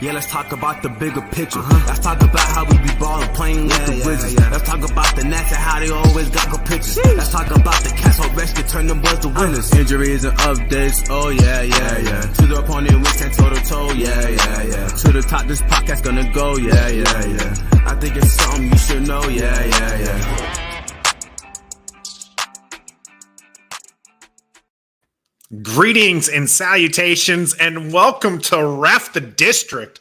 Yeah, let's talk about the bigger picture. Let's talk about how we be ballin', playing with the Wizards. Let's talk about the Nats and how they always got good pitchers. Let's talk about the Cats on rest can turn them boys to winners. Injuries and updates, oh yeah. To the opponent, we stand toe to toe, yeah. To the top, this podcast gonna go, yeah. I think it's something you should know, yeah. Greetings and salutations, and welcome to Ref the District.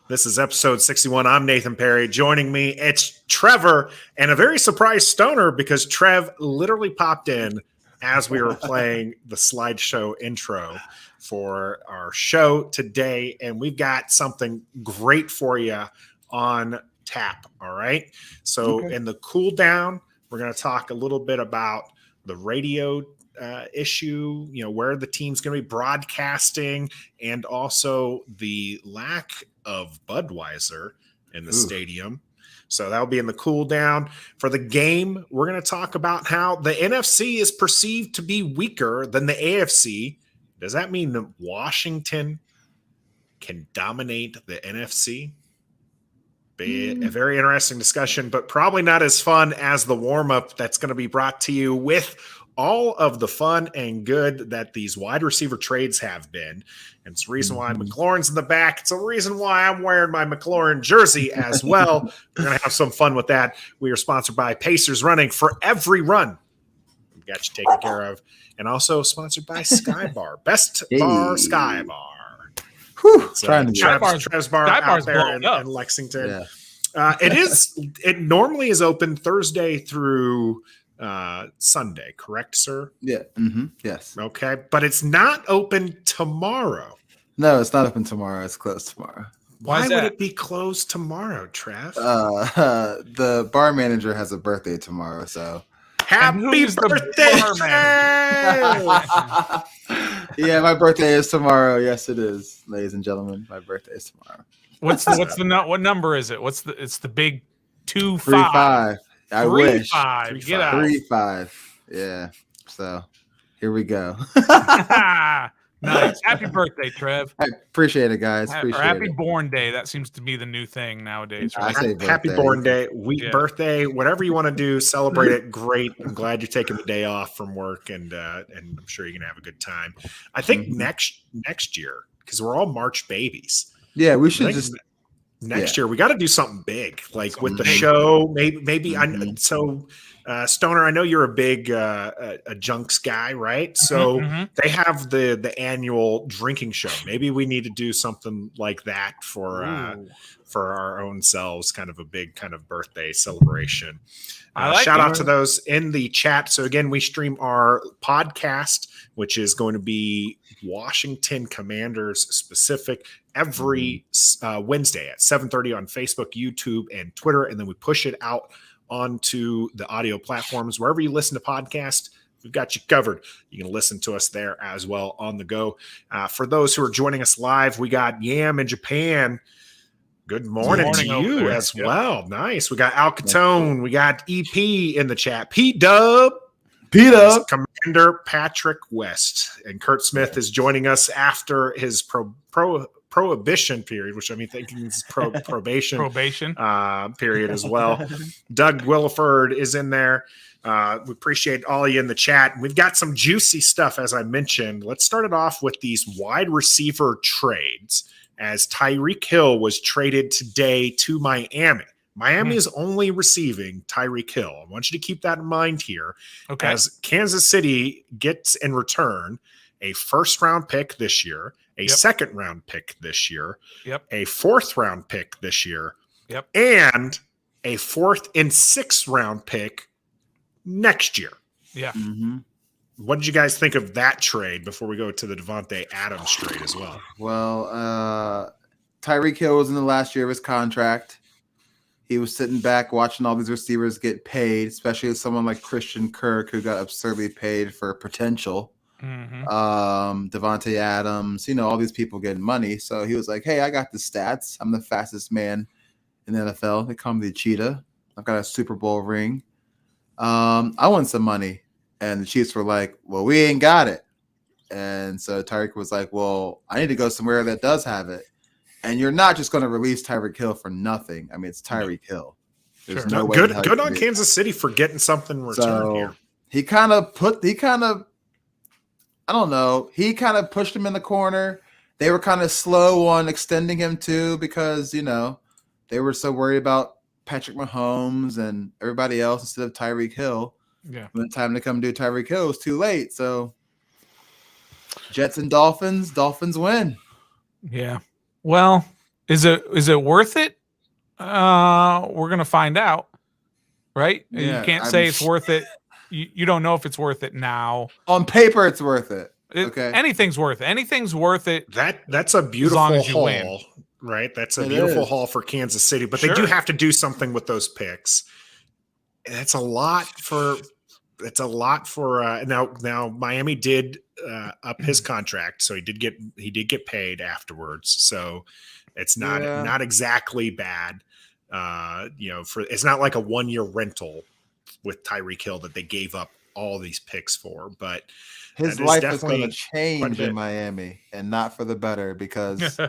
This is episode 61. I'm Nathan Perry. Joining me, it's Trevor, and a very surprised Stoner because Trev literally popped in as we were playing the slideshow intro for our show today, and we've got something great for you on tap, all right? So in the cool down, we're going to talk a little bit about the radio issue, where the team's going to be broadcasting, and also the lack of Budweiser in the stadium. So that'll be in the cool down. For the game, we're going to talk about how the NFC is perceived to be weaker than the AFC. Does that mean that Washington can dominate the NFC? Be a very interesting discussion, but probably not as fun as the warm-up that's going to be brought to you with all of the fun and good that these wide receiver trades have been. And it's the reason why McLaurin's in the back. It's a reason why I'm wearing my McLaurin jersey as well. We're going to have some fun with that. We are sponsored by Pacers Running. For every run, we've got you taken care of. And also sponsored by Sky Bar. Best bar, Sky Bar. Trev's Bar out there in Lexington. Yeah. It normally is open Thursday through Sunday, correct, sir? Yeah. Yes. Okay, but it's not open tomorrow. No, it's not open tomorrow. It's closed tomorrow. Why would it be closed tomorrow, Trev? The bar manager has a birthday tomorrow, so happy birthday! Yeah, my birthday is tomorrow. Yes, it is, ladies and gentlemen. My birthday is tomorrow. What number is it? It's the big 2-5. 3-5. I wish. 3-5. Get out. 3-5. Yeah. So here we go. Nice. Happy birthday, Trev. I appreciate it, guys. Happy Born Day. That seems to be the new thing nowadays. Right? Happy Born Day, birthday, whatever you want to do, celebrate it. Great. I'm glad you're taking the day off from work, and I'm sure you're gonna have a good time. I think next year, because we're all March babies. Yeah, we should next year we got to do something big, like with the show. Maybe Stoner, I know you're a big a Junks guy, right? So they have the annual drinking show. Maybe we need to do something like that for our own selves, kind of a big kind of birthday celebration. Shout out to those in the chat. So again, we stream our podcast, which is going to be Washington Commanders specific every Wednesday at 7:30 on Facebook, YouTube, and Twitter. And then we push it out onto the audio platforms. Wherever you listen to podcasts, we've got you covered. You can listen to us there as well on the go. For those who are joining us live, we got Yam in Japan. Good morning to you as well. Nice. We got Al Catone. We got EP in the chat. P-Dub. Commander Patrick West. And Kurt Smith is joining us after his prohibition period, which thinking is probation period as well. Doug Williford is in there. We appreciate all of you in the chat. We've got some juicy stuff, as I mentioned. Let's start it off with these wide receiver trades, as Tyreek Hill was traded today to Miami. Miami is only receiving Tyreek Hill. I want you to keep that in mind here. Okay. As Kansas City gets in return a first-round pick this year, a second-round pick this year, a fourth-round pick this year, and a fourth and sixth-round pick next year. Yeah. What did you guys think of that trade before we go to the Devante Adams trade as well? Well, Tyreek Hill was in the last year of his contract. He was sitting back watching all these receivers get paid, especially someone like Christian Kirk, who got absurdly paid for potential. Devante Adams, all these people getting money. So he was like, hey, I got the stats. I'm the fastest man in the NFL. They call me the Cheetah. I've got a Super Bowl ring. I want some money. And the Chiefs were like, well, we ain't got it. And so Tyreek was like, well, I need to go somewhere that does have it. And you're not just going to release Tyreek Hill for nothing. I mean, it's Tyreek Hill. There's no way. Good on Kansas City for getting something in return here. He kind of I don't know. He kind of pushed him in the corner. They were kind of slow on extending him too because, they were so worried about Patrick Mahomes and everybody else instead of Tyreek Hill. Yeah. When the time to come do Tyreek Hill was too late. So Jets and Dolphins win. Yeah. Well, is it worth it? We're going to find out, right? Yeah, you can't say it's worth it. You don't know if it's worth it now. On paper, it's worth it. Okay. Anything's worth it. Anything's worth it. That's a beautiful as long as you haul, win. right? That's a beautiful haul for Kansas City, but they do have to do something with those picks. And that's a lot for now Miami did up his contract, so he did get paid afterwards. So it's not exactly bad. It's not like a 1-year rental with Tyreek Hill that they gave up all these picks for, but his life is going to change in Miami and not for the better because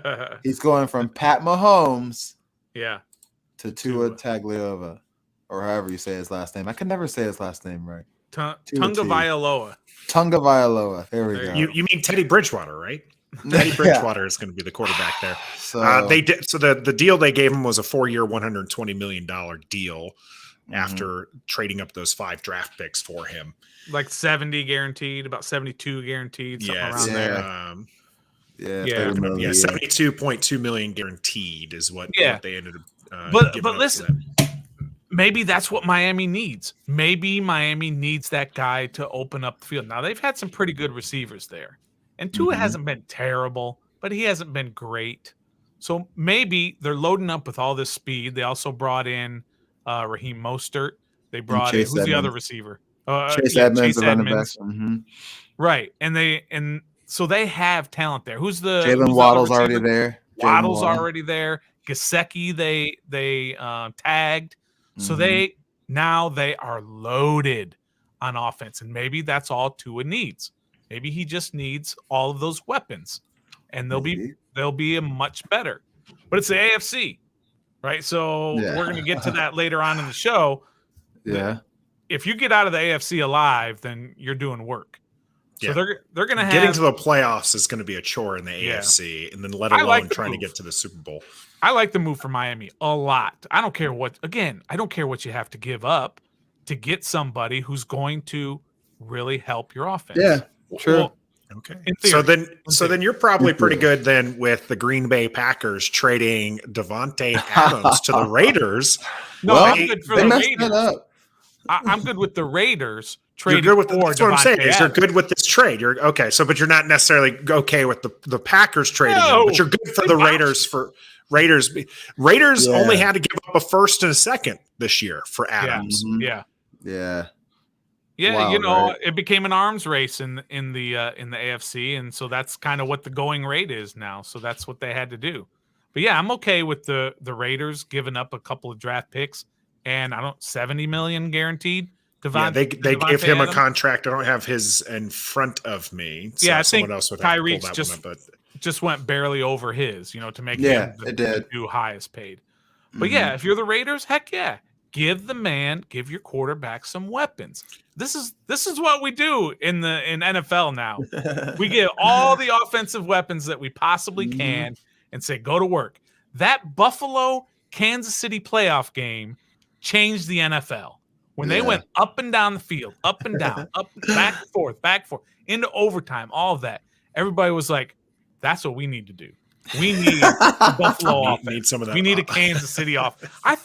he's going from Pat Mahomes to Tua Tagovailoa, or however you say his last name. I can never say his last name right. Tagovailoa. Tagovailoa. There we go. You mean Teddy Bridgewater, right? Teddy Bridgewater is going to be the quarterback there. So they did. So the deal they gave him was a 4-year, $120 million deal after trading up those 5 draft picks for him. Like 70 guaranteed, about 72 guaranteed, something around there. Yeah, 72.2 million guaranteed is what they ended up. But listen, maybe that's what Miami needs. Maybe Miami needs that guy to open up the field. Now they've had some pretty good receivers there, and Tua hasn't been terrible, but he hasn't been great. So maybe they're loading up with all this speed. They also brought in Raheem Mostert. They brought in who's the other receiver? Chase Edmonds, the running back. Right, and so they have talent there. Who's the Jalen Waddle's already there. Waddle's already there. Gesicki they tagged, so they are loaded on offense, and maybe that's all Tua needs. Maybe he just needs all of those weapons, and they'll be a much better. But it's the AFC, right? So we're going to get to that later on in the show. Yeah. If you get out of the AFC alive, then you're doing work. So they're going to have getting to the playoffs is going to be a chore in the AFC, and then let alone trying to get to the Super Bowl. I like the move for Miami a lot. I don't care what you have to give up to get somebody who's going to really help your offense. Yeah, true. Well, okay. So then you're probably pretty good then with the Green Bay Packers trading Devante Adams to the Raiders. No, I'm good for the Raiders. Up. I'm good with the Raiders trading. You're good with for that's what I'm saying. Devante Is you're Adams. good with this trade. You're okay. So, but you're not necessarily okay with the Packers trading him, but you're good for the Raiders for Raiders. Raiders only had to give up a first and a second this year for Adams. Yeah. Yeah, Wow, right. it became an arms race in the AFC, and so that's kind of what the going rate is now. So that's what they had to do. But yeah, I'm okay with the Raiders giving up a couple of draft picks and $70 million guaranteed. They gave him a contract. I don't have his in front of me. So I think else would have to pull Tyreek that just went barely over his, to make Yeah, him it did. the new highest paid. But yeah, if you're the Raiders, heck yeah. Give your quarterback some weapons. This is what we do in NFL now. We give all the offensive weapons that we possibly can and say, go to work. That Buffalo Kansas City playoff game changed the NFL. When they went up and down the field, up and down, back and forth, into overtime, all of that, everybody was like, that's what we need to do. We need a Buffalo offense. Need some of that. We need a Kansas City offense. I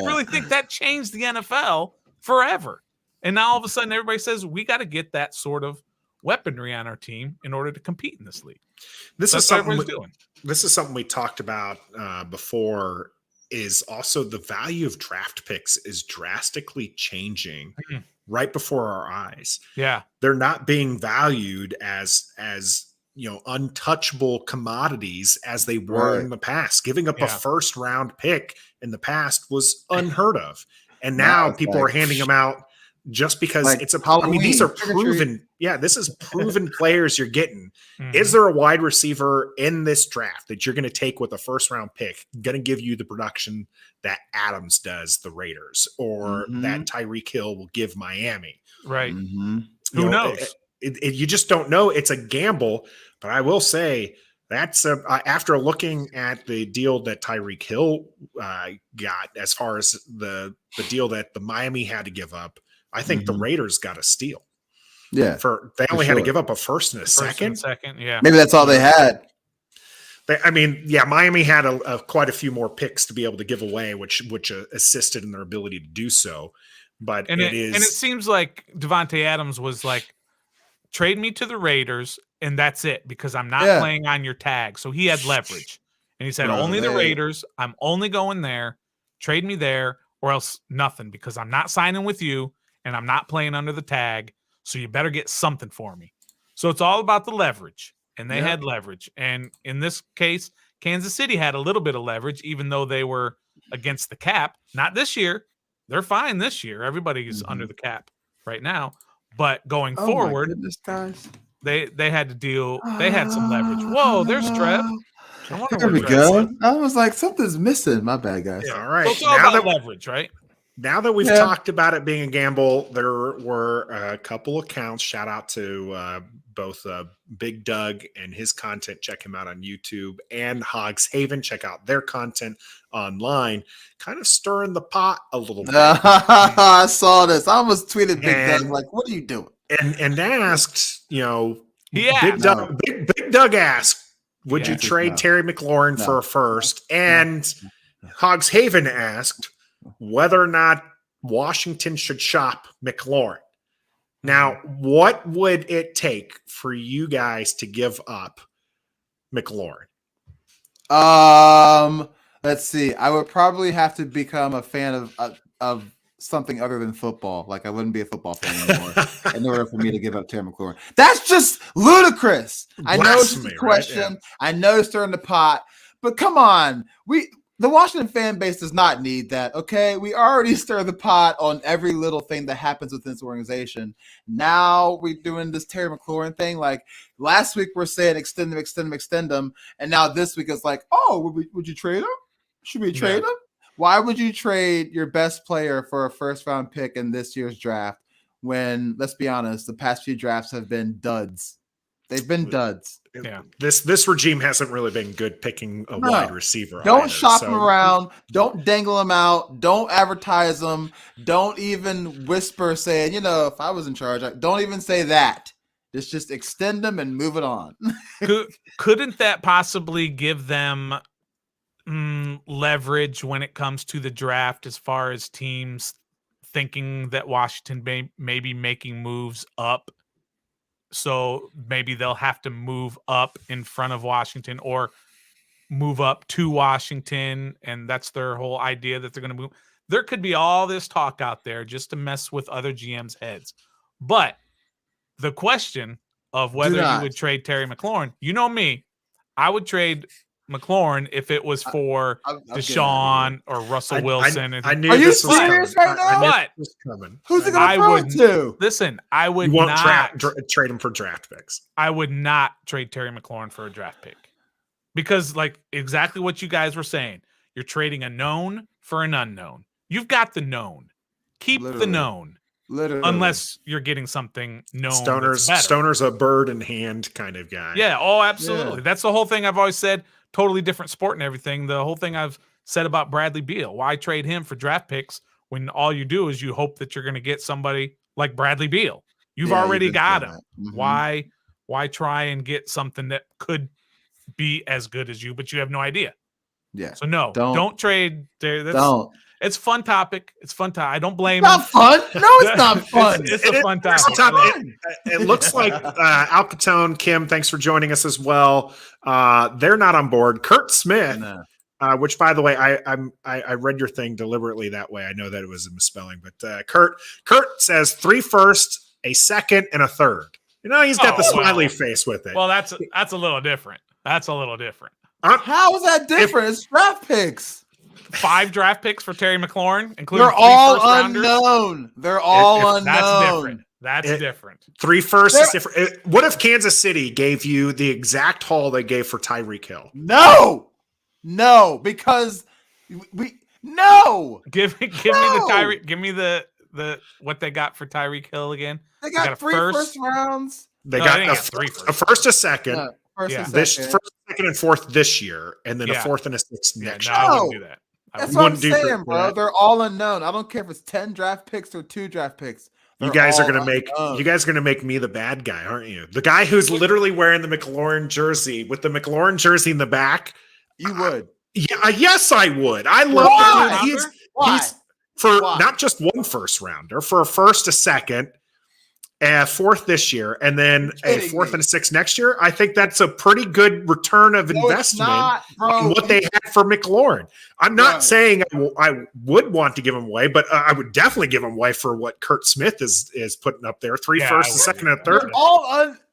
really think that changed the NFL forever. And now all of a sudden everybody says we got to get that sort of weaponry on our team in order to compete in this league. This is something we talked about before. Is also the value of draft picks is drastically changing right before our eyes. Yeah, they're not being valued as untouchable commodities as they were in the past. Giving up a first round pick in the past was unheard of. And now people are handing them out just because Like it's a. Halloween, I mean, these are trick or treat. proven. Yeah, this is proven players you're getting. Mhm. Is there a wide receiver in this draft that you're going to take with a first round pick, going to give you the production that Adams does the Raiders, or that Tyreek Hill will give Miami? Right. Mm-hmm. Who knows? You just don't know. It's a gamble. But I will say that's after looking at the deal that Tyreek Hill got, as far as the deal that the Miami had to give up, I think the Raiders got a steal. Yeah. They only had to give up a first and a second. Yeah. Maybe that's all they had. Miami had quite a few more picks to be able to give away, which assisted in their ability to do so. But it seems like Devante Adams was like, trade me to the Raiders, and that's it, because I'm not playing on your tag. So he had leverage, and he said, only the Raiders. I'm only going there. Trade me there, or else nothing, because I'm not signing with you, and I'm not playing under the tag. So you better get something for me. So it's all about the leverage, and they had leverage. And in this case, Kansas City had a little bit of leverage, even though they were against the cap. Not this year. They're fine this year. Everybody's under the cap right now. But going forward, guys. they had to deal. They had some leverage. Whoa, there's Trev. There we go. I was like, something's missing. My bad, guys. Yeah, all right. So it's all about leverage, right? Now that we've talked about it being a gamble, there were a couple accounts. Shout out to both Big Doug and his content. Check him out on YouTube, and Hogs Haven. Check out their content online. Kind of stirring the pot a little bit. I saw this. I almost tweeted Big Doug, like, what are you doing? And asked, Big Doug asked, would you trade Terry McLaurin for a first? And Hogs Haven asked whether or not Washington should shop McLaurin. Now, what would it take for you guys to give up McLaurin? Let's see. I would probably have to become a fan of something other than football. Like, I wouldn't be a football fan anymore in order for me to give up Terry McLaurin. That's just ludicrous. I know it's just a question. Right? Yeah. I know it's stirring the pot, but come on. The Washington fan base does not need that, okay? We already stir the pot on every little thing that happens within this organization. Now we're doing this Terry McLaurin thing. Like, last week we're saying extend them, and now this week it's like, oh, would you trade him? Should we trade him? Why would you trade your best player for a first-round pick in this year's draft when, let's be honest, the past few drafts have been duds? They've been duds. Yeah. This regime hasn't really been good picking a wide receiver. Don't shop them around. Don't dangle them out. Don't advertise them. Don't even whisper saying, if I was in charge, don't even say that. Just extend them and move it on. Couldn't that possibly give them leverage when it comes to the draft, as far as teams thinking that Washington may be making moves up? So maybe they'll have to move up in front of Washington, or move up to Washington, and that's their whole idea, that they're going to move. There could be all this talk out there just to mess with other GMs' heads. But the question of whether you would trade Terry McLaurin, you know me, I would trade McLaurin if it was for Deshaun or Russell Wilson. I knew Are you this was serious coming. right now? But who's it going to throw it to? Listen, I would you won't not trade him for draft picks. I would not trade Terry McLaurin for a draft pick, because, like, exactly what you guys were saying, you're trading a known for an unknown. You've got the known. Keep the known. Literally. Unless you're getting something known. Stoner's a bird in hand kind of guy. Yeah. Oh, absolutely. Yeah. That's the whole thing I've always said. Totally different sport and everything. The whole thing I've said about Bradley Beal. Why trade him for draft picks when all you do is you hope that you're going to get somebody like Bradley Beal? You've already got him. Mm-hmm. Why try and get something that could be as good as you, but you have no idea? Yeah. So no, don't trade. Don't. It's a fun topic. It's fun. I don't blame. It's not fun. No, it's not fun. It's a fun topic. It looks like Alcatone, Kim, thanks for joining us as well. They're not on board. Kurt Smith, which, by the way, I read your thing deliberately that way. I know that it was a misspelling, but Kurt says 3 firsts, a second, and a third. He's got the smiley face with it. Well, that's a little different. That's a little different. How is that different? It's draft picks. 5 draft picks for Terry McLaurin, including They're 3 all first-rounders? unknown. They're all unknown. That's different. That's different. 3 firsts is different. What if Kansas City gave you the exact haul they gave for Tyreek Hill? No, because no. Give me the Tyreek. Give me the what they got for Tyreek Hill again. They got 3 first rounds. They got a first, a second. This first, second, and fourth this year, and then a fourth and a sixth next year. I wouldn't do that. That's what I'm saying, bro. They're all unknown. I don't care if it's 10 draft picks or 2 draft picks. You guys are gonna make me the bad guy, aren't you? The guy who's literally wearing the McLaurin jersey with the McLaurin jersey in the back. You would. Yeah, yes, I would. I love that. He's for not just 1 first rounder, for a first, a second, a fourth this year, and then a fourth and a sixth next year. I think that's a pretty good return of investment on what they had for McLaurin. I'm not saying I would want to give him away, but I would definitely give him away for what Kurt Smith is putting up there. 3 firsts, a second, and a third.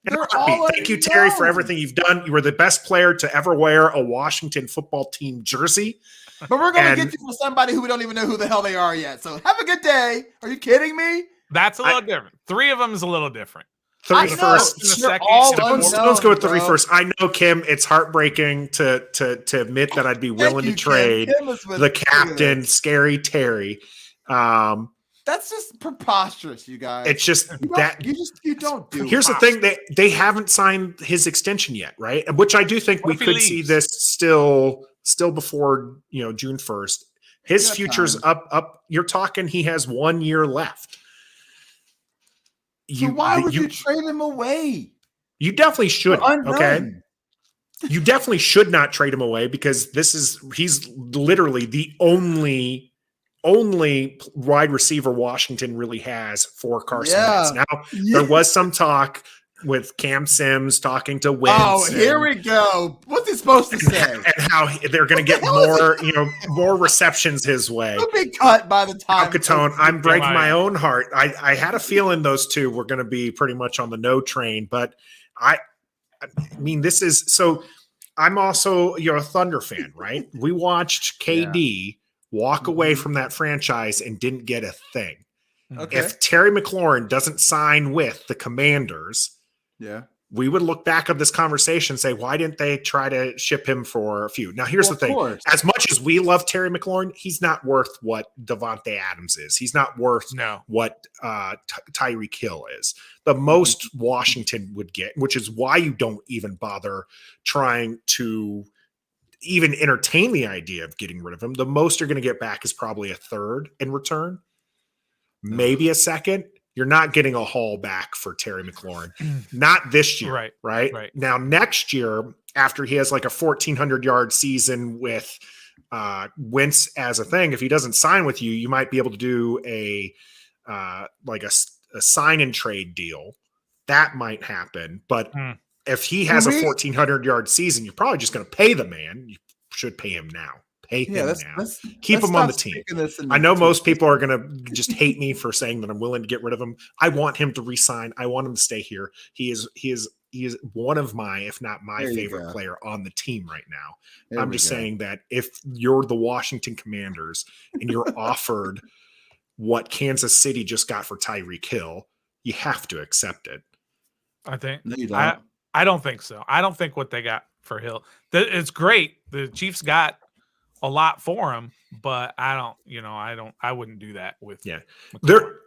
Thank you, Terry, for everything you've done. You were the best player to ever wear a Washington football team jersey. But we're going to get you for somebody who we don't even know who the hell they are yet. So have a good day. Are you kidding me? That's a little different. 3 of them is a little different. 3 firsts. Let's go with 3 firsts. I know, Kim, it's heartbreaking to admit that I'd be willing to trade the captain, Scary Terry. That's just preposterous, you guys. It's just you don't do. Here's the thing: they haven't signed his extension yet, right? Which I do think we could see this still before June 1st. His future's up. You're talking he has 1 year left. So why would you trade him away? You definitely should. Okay. You definitely should not trade him away because he's literally the only wide receiver Washington really has for Carson Wentz. Now, there was some talk with Cam Sims talking to Wentz. Oh, here we go. What's he supposed to say? And how they're going to get more receptions his way. He'll be cut by the time. Alcatone, I'm breaking my own heart. I had a feeling those two were going to be pretty much on the no train, but I mean, this is so. I'm also a Thunder fan, right? We watched KD walk away from that franchise and didn't get a thing. Okay. If Terry McLaurin doesn't sign with the Commanders, we would look back at this conversation and say, why didn't they try to ship him for a few? Now, here's the thing. As much as we love Terry McLaurin, he's not worth what Devante Adams is. He's not worth what Tyreek Hill is. The most Washington would get, which is why you don't even bother trying to even entertain the idea of getting rid of him. The most you're going to get back is probably a third in return, maybe a second. You're not getting a haul back for Terry McLaurin. Not this year, right? Now, next year, after he has like a 1,400-yard season with Wentz as a thing, if he doesn't sign with you, you might be able to do a sign and trade deal. That might happen, but if he has a 1,400-yard season, you're probably just going to pay the man. You should pay him now. Pay him now. Keep him on the team. I know most people are going to just hate me for saying that I'm willing to get rid of him. I want him to resign. I want him to stay here. He is one of my, if not my favorite player on the team right now. I'm just saying that if you're the Washington Commanders and you're offered what Kansas City just got for Tyreek Hill, you have to accept it. I think. No, you don't. I don't think so. I don't think what they got for Hill. It's great. The Chiefs got a lot for him, but I wouldn't do that with. Yeah.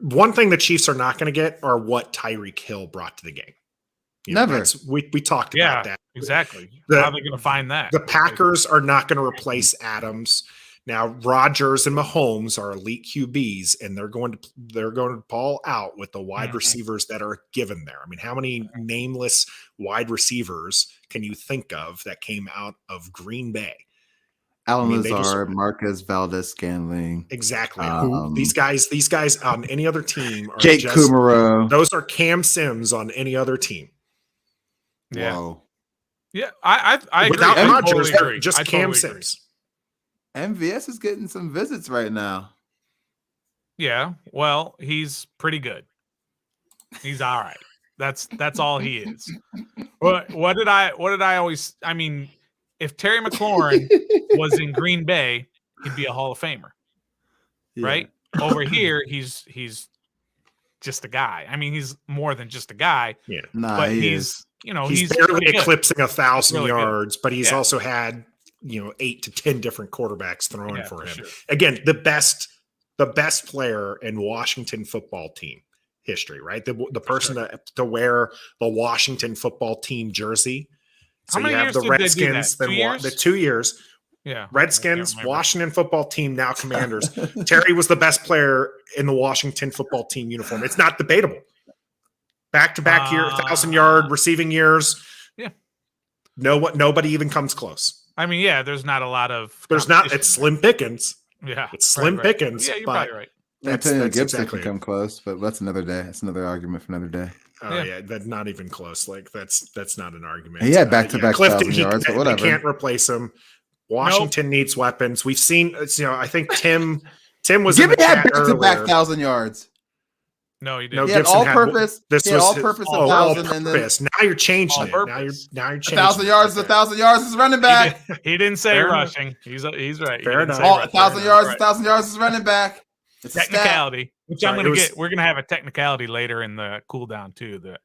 One thing the Chiefs are not going to get are what Tyreek Hill brought to the game. Never. We talked about that. Exactly. How are they going to find that? The Packers are not going to replace Adams. Now, Rodgers and Mahomes are elite QBs, and they're going to ball out with the wide receivers that are given there. I mean, how many nameless wide receivers can you think of that came out of Green Bay? Alan Lazard, Marquez Valdez-Scantling. Exactly. These guys on any other team are Jake Kumaro. Those are Cam Sims on any other team. Yeah. Whoa. Yeah, I agree. Without Rodgers, totally just Cam Sims. MVS is getting some visits right now. Yeah, well, he's pretty good. He's all right. That's all he is. What did I always? I mean, if Terry McLaurin was in Green Bay he'd be a Hall of Famer, Yeah. right? Over here, he's just a guy. I mean, he's more than just a guy. Yeah. Nah, but he he's is. He's really barely good. eclipsing 1,000 Really good. yards, but he's Yeah. also had 8 to 10 different quarterbacks throwing Yeah, for him. sure. Again, the best player in Washington football team history, right? The person to wear the Washington football team jersey. So How many you have years the did they do Redskins, that? 2 then years? the 2 years. Yeah, Redskins, I can't remember. Washington football team, now Commanders. Terry was the best player in the Washington football team uniform. It's not debatable. Back-to-back year, 1,000-yard receiving years. Yeah. Nobody even comes close. I mean, yeah, there's not a lot of. It's slim pickings. Yeah, It's slim pickings. Yeah, you're but probably right. Antonio that's Gibson exactly can come close, but that's another day. That's another argument for another day. Oh yeah, that's not even close. Like that's not an argument. He had back-to-back Clifton, 1,000 yards, but whatever. They can't replace him. Washington needs weapons. We've seen. I think Tim was in Jimmy the had chat back-to-back earlier. 1,000 yards. No, he No, didn't. He had Gibson had all-purpose. This He had was all-purpose all 1,000, and then purpose. Now you're changing it. All-purpose. Now you're changing 1,000 yards. it. 1,000 yards is running back. He didn't say Fair rushing. He's right. Fair He didn't enough. say All rushing. 1,000 yards. Right. 1,000 yards is running back. It's a stat. Technicality, which Sorry, I'm going it to was- get. We're going to have a technicality later in the cool down too. That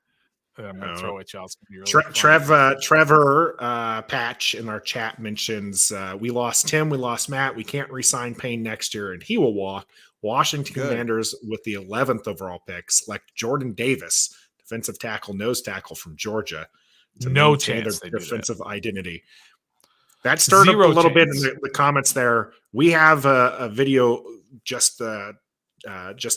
I'm going to throw at y'all. It's gonna be really fun. Trevor Patch in our chat mentions we lost Tim, we lost Matt. We can't re-sign Payne next year, and he will walk. Washington Good. Commanders with the 11th overall pick select Jordan Davis, defensive tackle, nose tackle from Georgia, to No maintain chance their they do that. defensive identity. That stirred Zero up a little bit in chance. the comments there. We have a video just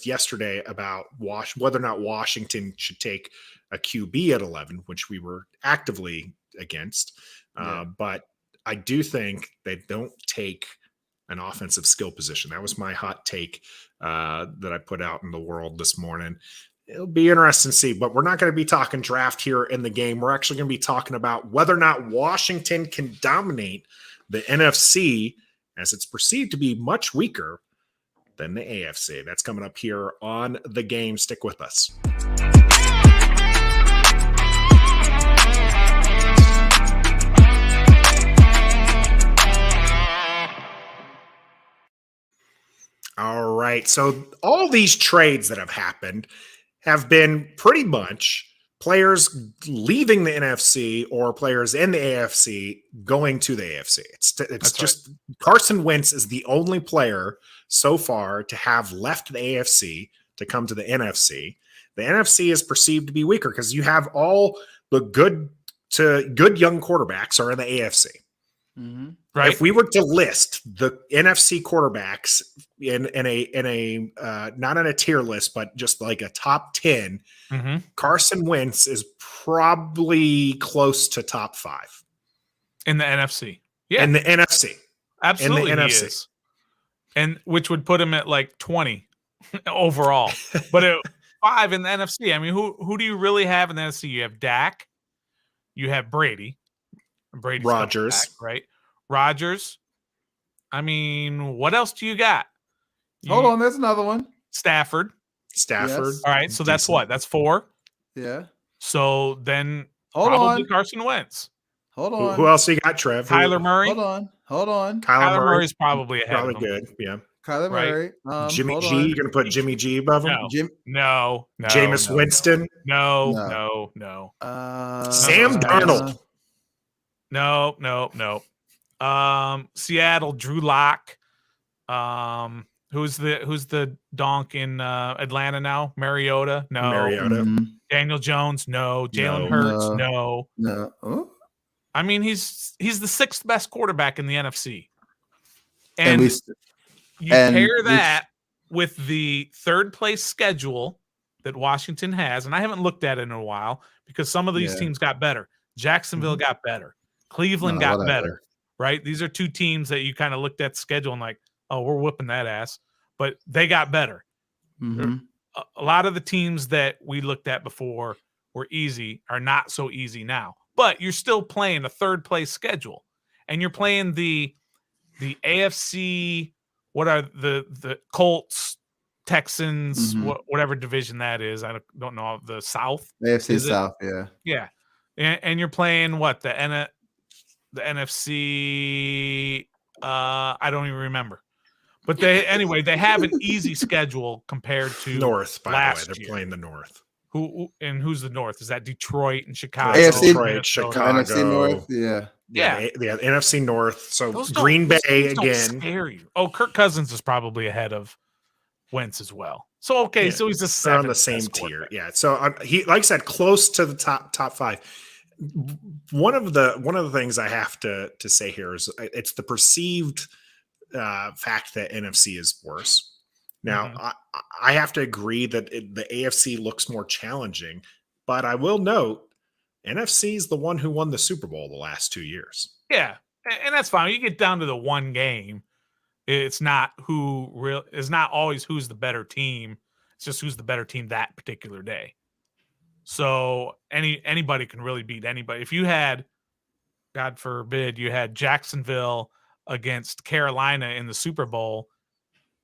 yesterday about whether or not Washington should take a QB at 11, which we were actively against. But I do think they don't take an offensive skill position. That was my hot take that I put out in the world this morning. It'll be interesting to see, but we're not going to be talking draft here in the game. We're actually going to be talking about whether or not Washington can dominate the NFC, as it's perceived to be much weaker than the AFC. That's coming up here on The Game. Stick with us. All right. So all these trades that have happened have been pretty much players leaving the NFC or players in the AFC going to the AFC. It's just right. Carson Wentz is the only player so far to have left the AFC to come to the NFC. The NFC is perceived to be weaker because you have all the good young quarterbacks are in the AFC. Mm-hmm. Right. If we were to list the NFC quarterbacks in a not on a tier list, but just like a top 10, Carson Wentz is probably close to top 5 in the NFC. Yeah, in the NFC, absolutely, in the he NFC, is. And which would put him at like 20 overall, but at 5 in the NFC. I mean, who do you really have in the NFC? You have Dak, you have Brady. Brady's Rodgers, back, right? Rodgers. I mean, what else do you got? Hold on, there's another one. Stafford. Yes. All right, so that's what? That's 4. Yeah. So then Hold probably on. Carson Wentz. Hold on. Who else you got, Trev? Kyler Murray. Hold on. Kyler Murray's probably ahead probably of him. good. Yeah. Kyler Murray. Jimmy G. You're going to put Jimmy G above him? No. Jameis Winston? No. Sam Darnold? No. Seattle, Drew Lock. Who's the donk in Atlanta now? Mariota? No. Mariota. Daniel Jones? No. Jalen Hurts? No. Oh. I mean, he's the 6th best quarterback in the NFC. And you pair that with the 3rd place schedule that Washington has, and I haven't looked at it in a while because some of these teams got better. Jacksonville got better. Cleveland got better, right? These are 2 teams that you kind of looked at the schedule and like, oh, we're whipping that ass, but they got better. Mm-hmm. A lot of the teams that we looked at before were easy are not so easy now, but you're still playing a 3rd place schedule, and you're playing the AFC. What are the Colts, Texans, whatever division that is? I don't know. The South, AFC South, yeah. And you're playing what the NFC? I don't even remember. But they have an easy schedule compared to North, by the way. last They're year. playing the North. Who's the North? Is that Detroit and Chicago? AFC, Detroit, Chicago. NFC North, yeah. Yeah, the NFC North. So Those Green Bay those don't again. scare you. Oh, Kirk Cousins is probably ahead of Wentz as well. So okay, so he's a they're on the same tier. Yeah. So he, like I said, close to the top five. One of the things I have to say here is it's the perceived fact that NFC is worse. Now, I have to agree that the AFC looks more challenging, but I will note NFC is the one who won the Super Bowl the last 2 years. Yeah, and that's fine. You get down to the one game, it's not always who's the better team. It's just who's the better team that particular day. So anybody can really beat anybody. If you had, God forbid, you had Jacksonville against Carolina in the Super Bowl,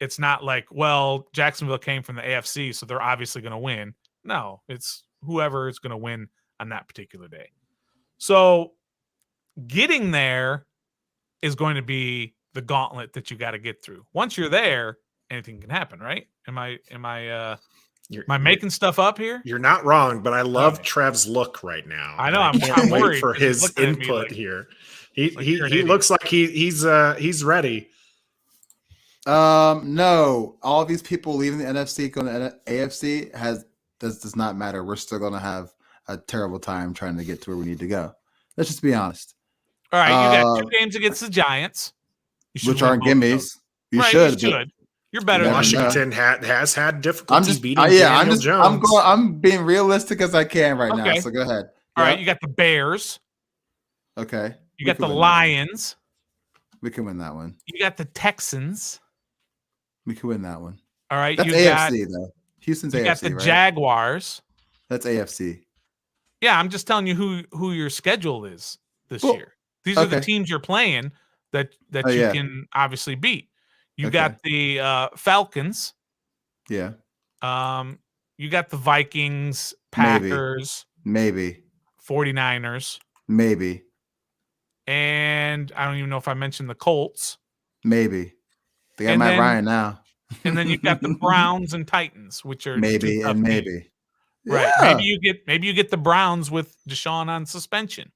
it's not like, well, Jacksonville came from the AFC, so they're obviously going to win. No, it's whoever is going to win on that particular day. So getting there is going to be the gauntlet that you got to get through. Once you're there, anything can happen, right? Am I making stuff up here? You're not wrong, but I love Trev's look right now. I know. I'm worried wait for his input here. He looks like he's ready. No, all these people leaving the NFC going to AFC does not matter. We're still going to have a terrible time trying to get to where we need to go. Let's just be honest. All right, you got 2 games against the Giants, which aren't gimmies. You right, should. You should. You're better than Washington has had difficulty beating Daniel Jones. I'm being realistic as I can right now. So go ahead. All right, you got the Bears. Okay. You got the Lions. We can win that one. You got the Texans. We can win that one. All right, that's AFC though. Houston's AFC. You got the right? Jaguars. That's AFC. Yeah, I'm just telling you who your schedule is this year. These are the teams you're playing that you can obviously beat. You got the Falcons. Yeah. You got the Vikings, Packers, maybe 49ers, maybe. And I don't even know if I mentioned the Colts. Maybe. They got Matt Ryan now. And then you've got the Browns and Titans, which are maybe and maybe. Teams. Right. Yeah. Maybe you get the Browns with Deshaun on suspension.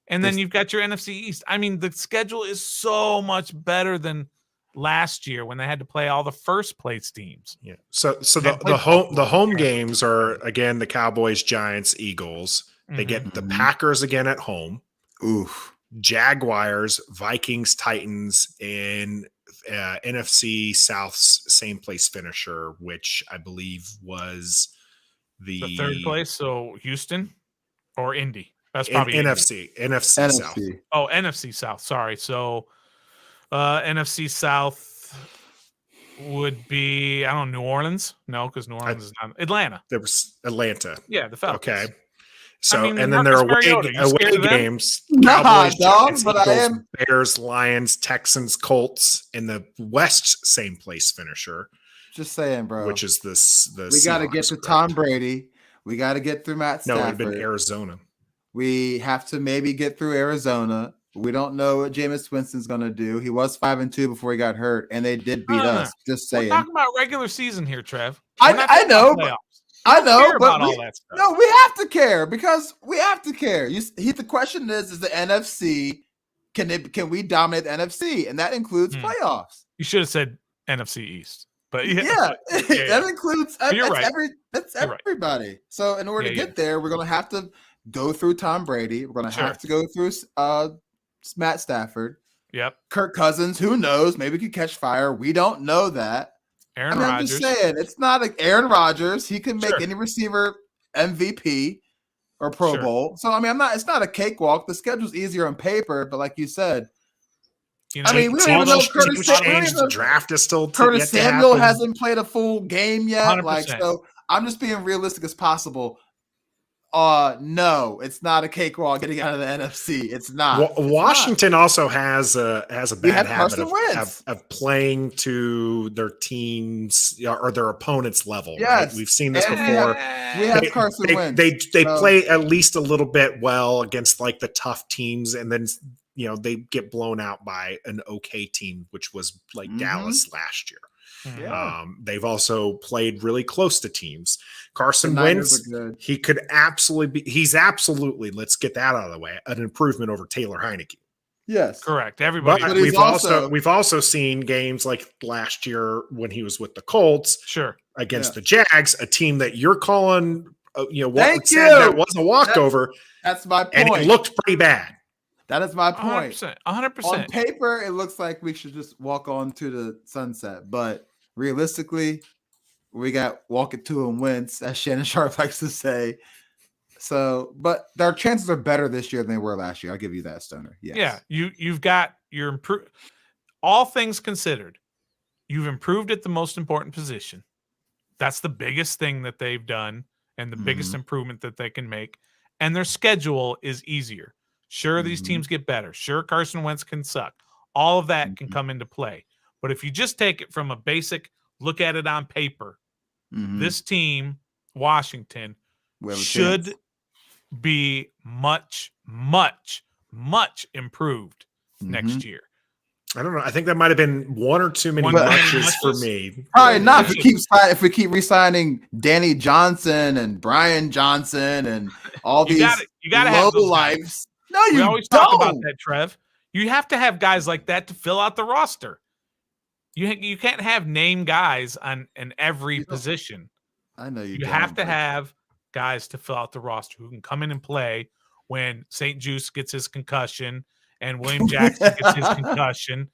And then you've got your NFC East. I mean, the schedule is so much better than last year when they had to play all the first place teams. Yeah. So the home games are again the Cowboys, Giants, Eagles. They get the Packers again at home. Oof. Jaguars, Vikings, Titans, and NFC South's same place finisher, which I believe was the third place. So Houston or Indy. That's probably NFC South. Oh, NFC South. Sorry. So NFC South would be, I don't know, New Orleans. No, because New Orleans is not. Atlanta. There was Atlanta. Yeah, the Falcons. Okay. So, and then there are away games. Nah, Cowboys, but Eagles, I am Bears, Lions, Texans, Colts, and the West same place finisher. Just saying, bro. Which is the we got to get to Tom Brady. We got to get through Matt Stafford. No, it would have been Arizona. We have to maybe get through Arizona. We don't know what Jameis Winston's going to do. He was 5-2 before he got hurt, and they did beat us. Just saying. We're talking about regular season here, Trev. I know. I know, but all that stuff. No, we have to care because we have to care. The question is the NFC, can we dominate the NFC? And that includes playoffs. You should have said NFC East. But yeah. That includes that's everybody. Right. So in order to get there, we're going to have to go through Tom Brady. We're going to have to go through Matt Stafford. Yep. Kirk Cousins, who knows? Maybe he could catch fire. We don't know that. Aaron Rodgers. I'm just saying, it's not like Aaron Rodgers. He can make any receiver MVP or Pro Bowl. So, I mean, it's not a cakewalk. The schedule's easier on paper, but like you said, we don't even know Curtis the draft is still Curtis Samuel hasn't played a full game yet. 100%. So I'm just being realistic as possible. No, it's not a cakewalk getting out of the NFC. It's not. Washington also has a bad habit of playing to their teams or their opponent's level. Yes, right? We've seen this before. We have Carson Wentz. They play at least a little bit well against like the tough teams, and then they get blown out by an okay team, which was like Dallas last year. Yeah. They've also played really close to teams. Carson Wentz, he could absolutely he's absolutely, let's get that out of the way, an improvement over Taylor Heineke. Yes. Correct. Everybody. But we've also seen games like last year when he was with the Colts, against the Jags, a team that you're calling, that was a walkover. That's my point. And it looked pretty bad. That is my point. 100%. On paper, it looks like we should just walk on to the sunset, but realistically, we got walk it to and Wentz, as Shannon Sharp likes to say. So, but their chances are better this year than they were last year. I'll give you that, Stoner. Yes. Yeah, you've got your improved. All things considered, you've improved at the most important position. That's the biggest thing that they've done, and the biggest improvement that they can make. And their schedule is easier. Sure, these teams get better. Sure, Carson Wentz can suck. All of that can come into play. But if you just take it from a basic look at it on paper, this team, Washington, should be much, much, much improved next year. I don't know. I think that might have been one or too many matches for me. Probably not. If we keep re-signing Danny Johnson and Brian Johnson and all these low lives. No, you always talk about that, Trev. You have to have guys like that to fill out the roster. You can't have name guys in every position. I know you. You have to have guys to fill out the roster who can come in and play when St. Juice gets his concussion and William Jackson gets his concussion.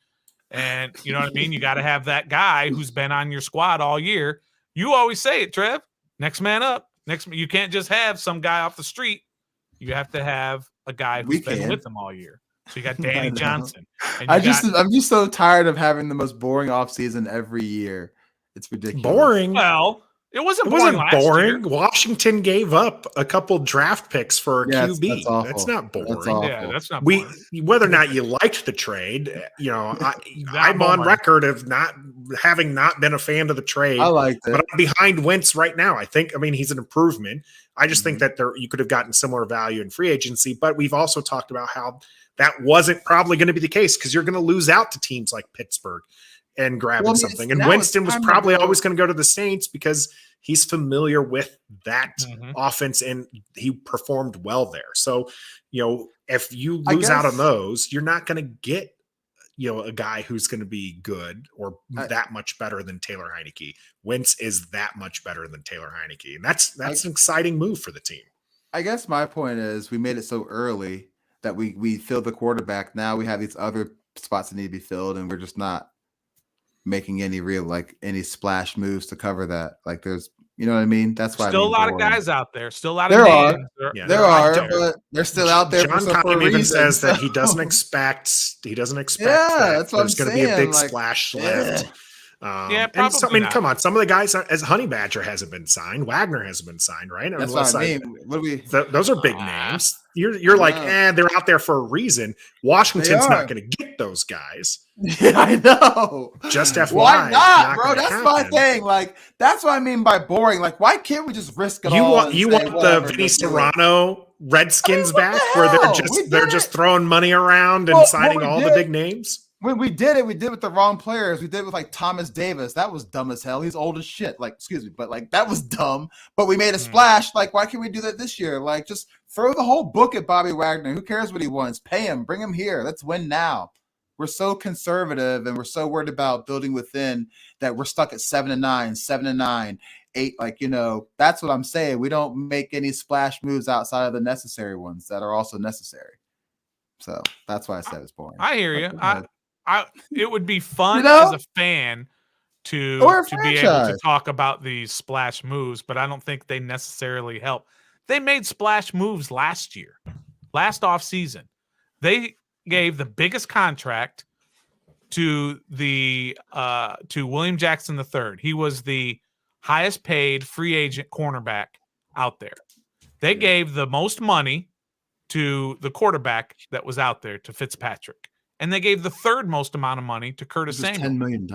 And you know what I mean? You got to have that guy who's been on your squad all year. You always say it, Trev. Next man up. You can't just have some guy off the street. You have to have a guy who's been with them all year. So you got Danny Johnson. And I'm just so tired of having the most boring offseason every year. It's ridiculous. Boring. Well, it wasn't boring. Washington gave up a couple draft picks for a QB. That's not boring. That's not boring. Whether or not you liked the trade, I'm on record of not been a fan of the trade. I liked it. But I'm behind Wentz right now. He's an improvement. I just think that you could have gotten similar value in free agency, but we've also talked about how that wasn't probably going to be the case because you're going to lose out to teams like Pittsburgh and grabbing something. And Winston was probably always going to go to the Saints because he's familiar with that offense and he performed well there. So, if you lose out on those, you're not going to get, a guy who's going to be good or that much better than Taylor Heineke. Wentz is that much better than Taylor Heineke. And that's an exciting move for the team. I guess my point is we made it so early that we filled the quarterback. Now we have these other spots that need to be filled and we're just not making any splash moves to cover that. Like there's, you know what I mean? That's why still a lot of guys out there. Still a lot of there names. are, but they're still out there. John Conley even says that he doesn't expect that there's going to be a big splash left. Probably not. Come on. Some of the guys, as Honey Badger hasn't been signed. Wagner hasn't been signed, right? That's what I mean. Those are big names. You're like, they're out there for a reason. Washington's not going to get those guys. Yeah, I know. Just FYI. Why not, bro? That's my thing. Like, that's what I mean by boring. Like, why can't we just risk it all? You want the Vinny Serrano Redskins back where they're just throwing money around and signing all the big names? When we did it with the wrong players. We did it with like Thomas Davis. That was dumb as hell. He's old as shit. Like, excuse me, but like that was dumb. But we made a splash. Like, why can't we do that this year? Like, just throw the whole book at Bobby Wagner. Who cares what he wants? Pay him. Bring him here. Let's win now. We're so conservative and we're so worried about building within that we're stuck at 7-9, 8. Like, that's what I'm saying. We don't make any splash moves outside of the necessary ones that are also necessary. So that's why I said it's boring. I hear you. It would be fun as a fan to be able to talk about these splash moves, but I don't think they necessarily help. They made splash moves last offseason. They gave the biggest contract to William Jackson III. He was the highest paid free agent cornerback out there. They gave the most money to the quarterback that was out there, to Fitzpatrick. And they gave the third most amount of money to Curtis Samuel. $10 million,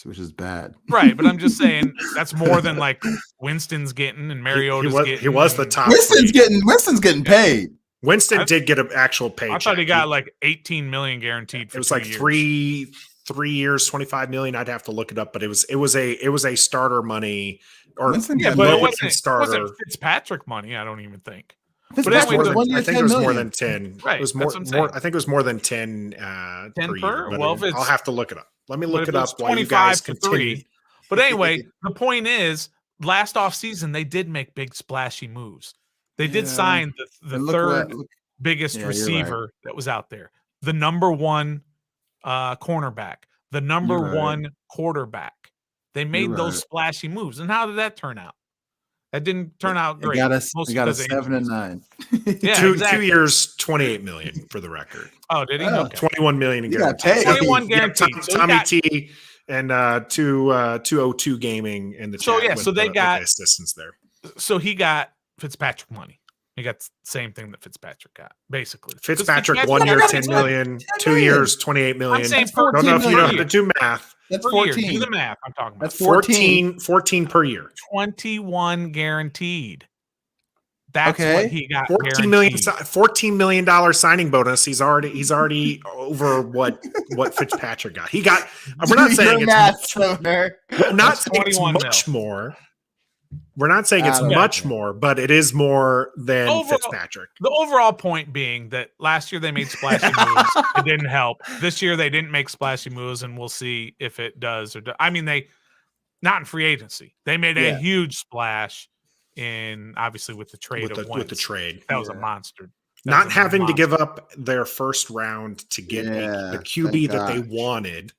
which is bad. Right, but I'm just saying that's more than like Winston's getting and Mariota's getting. He was the top. Winston's getting paid. Winston did get an actual paycheck. I thought he got like 18 million guaranteed. For it was like years. three years, 25 million. I'd have to look it up, but it was a starter money or Winston, Yeah, yeah, but low it wasn't starter. Fitzpatrick money. I don't even think. But it was more than, one year, I think it was 10 more million. than 10. Right, It was that's what I'm saying. more. I think it was more than 10, 10 per per? year. But Well, if it's- I'll have to look it up. Let me But look if it it's up while you guys 25 to continue. 3. But anyway, the point is, last offseason, they did make big splashy moves. They did Yeah. sign the And third look- biggest Yeah, you're receiver that was out there, the number one cornerback, the number You're right. one quarterback. They made You're those right. splashy moves. And how did that turn out? That didn't turn out They great. got us. mostly They got a because of 7 and injuries. 9. Yeah, two exactly. years, 28 million for the record. Oh, did he? Oh. Okay. 21 million in You got guarantees. paid. 21 Yeah, guaranteed. So he Tommy got- T and 202 Gaming in the So, chat. yeah, with so they with got- the assistants there. So he got Fitzpatrick money. He got the same thing that Fitzpatrick got, basically. 'Cause Fitzpatrick 1 year, got 10 10 million, 10 2 million. years, 28 million. I'm saying Don't know if you know how 14 to do math. That's per year. 14. Do the math. I'm talking about That's 14. 14 per year. 21 guaranteed. That's Okay. what he got. 14 million, guaranteed. $14 million signing bonus. He's already over what Fitzpatrick got. He got. We're not Do saying your it's math, much, Stoner. we're not That's saying it's 21 much more. We're not saying it's I don't much know. more, but it is more than Overall- Fitzpatrick. The overall point being that last year they made splashy moves. It didn't help. This year they didn't make splashy moves, and we'll see if it does or I mean, they not in free agency. They made a Yeah. huge splash in obviously with the trade With of the Wentz. trade. That was a Yeah. monster. That Not was a having to monster. give up their first round to get Yeah, the QB thank that they God. wanted,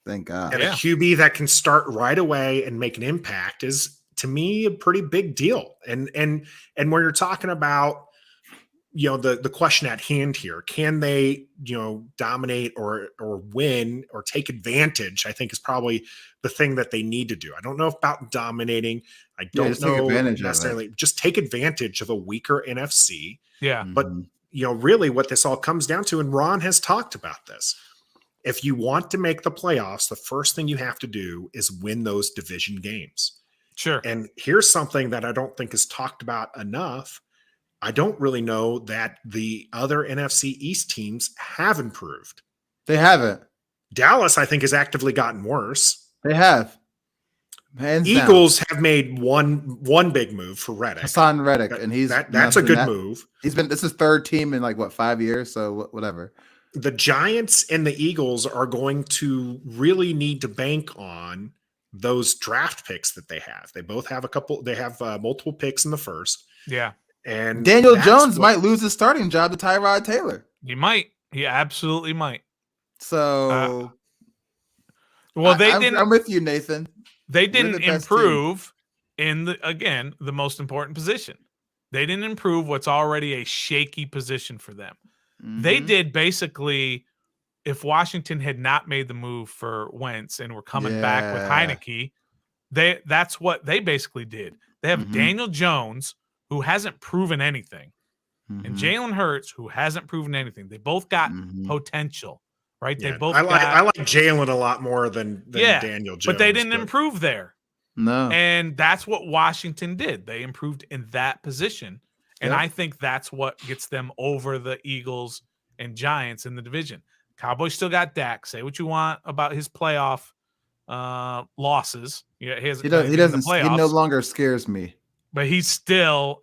Thank God. and Yeah. a QB that can start right away and make an impact is, to me, a pretty big deal. And when you're talking about, the question at hand here, can they, dominate or win or take advantage, I think is probably the thing that they need to do. I don't know about dominating. I don't just take know advantage of it. necessarily. Just take advantage of a weaker NFC. Yeah. But Mhm. Really what this all comes down to, and Ron has talked about this, if you want to make the playoffs, the first thing you have to do is win those division games. Sure. And here's something that I don't think is talked about enough. I don't really know that the other NFC East teams have improved. They haven't. Dallas, I think, has actively gotten worse. They have. Hands down. Eagles have made one big move for Reddick. Hassan Reddick, and That's a good move. This is third team in 5 years, so whatever. The Giants and the Eagles are going to really need to bank on those draft picks that they have. They both have multiple picks in the first. Yeah. And Daniel that's Jones what- might lose his starting job to Tyrod Taylor. He might. He absolutely might. So Well, they I'm didn't with you, Nathan. they the didn't best improve in the most important position. They didn't improve what's already a shaky position for them. They Mhm. did basically, if Washington had not made the move for Wentz and were coming back with Yeah. Heineke, that's what they basically did. They have Mhm. Daniel Jones, who hasn't proven anything, and Mhm. Jalen Hurts, who hasn't proven anything. They both got Mhm. potential, right? Yeah, They both I like got, Jalen a lot more than Yeah, Daniel Jones. but they didn't improve there. No. And that's what Washington did. They improved in that position. And Yep. I think that's what gets them over the Eagles and Giants in the division. Cowboys still got Dak. Say what you want about his playoff losses. Yeah, He doesn't. He no longer scares me. But he's still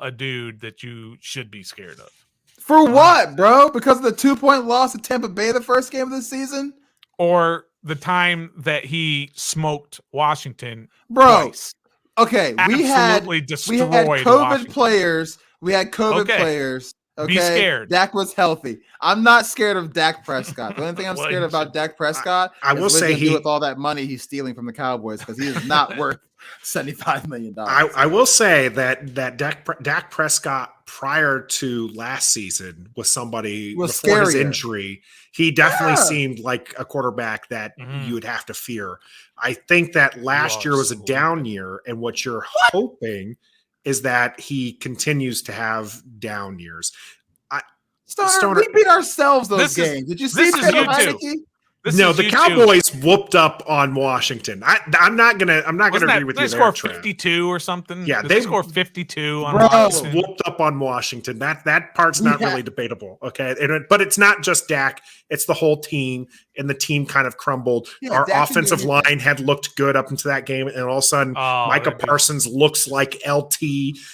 a dude that you should be scared of. For what, bro? Because of the 2-point loss to Tampa Bay the first game of the season, Or the time that he smoked Washington bro. twice. Okay, we Absolutely had destroyed COVID Washington. players. We had COVID Okay. players. Okay, Be scared. Dak was healthy. I'm not scared of Dak Prescott. The only thing I'm Well, scared you about Dak Prescott, I is will what he's say gonna do he- with all that money he's stealing from the Cowboys, because he is not worth $75 million. I will say that Dak Prescott prior to last season was somebody Was before his scarier. injury. He definitely Yeah. seemed like a quarterback that Mhm. you would have to fear. I think that last year was a Absolutely. down year, and what you're hoping is that he continues to have down years. Stoner, Stoner- we beat ourselves those This is- games. Did you see this is Taylor you too. Heineke? the Cowboys whooped up on Washington. I'm not gonna agree with you. They scored 52 or something. Yeah, they scored 52 on Washington. Whooped up on Washington. That part's not really debatable. Okay, but it's not just Dak; it's the whole team, and the team kind of crumbled. Our offensive line had looked good up into that game, and all of a sudden, Micah Parsons looks like LT.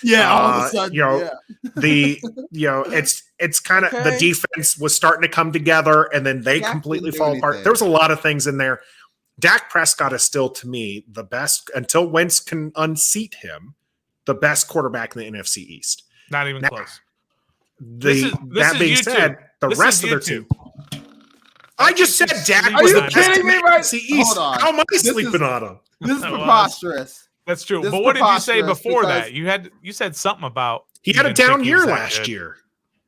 Yeah, all of a sudden, it's kind of the defense was starting to come together, and then they completely fall apart. There was a lot of things in there. Dak Prescott is still, to me, the best until Wentz can unseat him, the best quarterback in the NFC East. Not even close. That being said, the rest of their team. I just said Dak was the best in the NFC East. How am I sleeping on him? This is preposterous. That's true. But what did you say before that? You said something about he had a down year last year.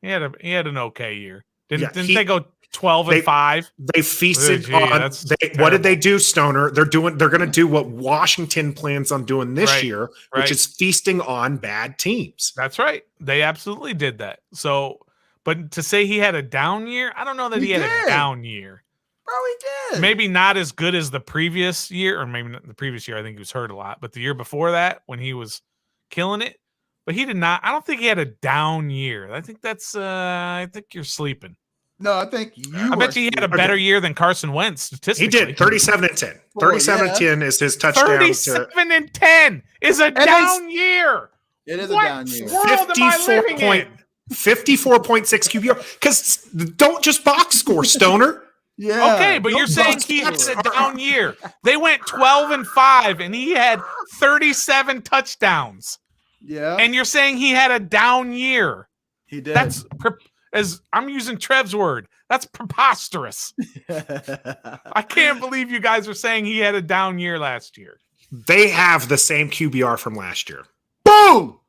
He had an okay year. Didn't they go 12-5? They feasted on. What did they do, Stoner? They're going to do what Washington plans on doing this year, which is feasting on bad teams. That's right. They absolutely did that. So, but to say he had a down year, I don't know that he had a down year. Bro, he did. Maybe not as good as the previous year, or maybe not the previous year. I think he was hurt a lot, but the year before that, when he was killing it, but he did not. I don't think he had a down year. I think that's. I think you're sleeping. No, I think I bet you he had a better year than Carson Wentz statistically. He did 37-10. 37-10 is his touchdown. 37-10 is a down year. It is a down year. 54.6 QBR. Because don't just box score, Stoner. Yeah. Okay, but you're saying he had a down year. They went 12-5, and he had 37 touchdowns. Yeah. And you're saying he had a down year. He did. That's as I'm using Trev's word. That's preposterous. I can't believe you guys are saying he had a down year last year. They have the same QBR from last year. Boom.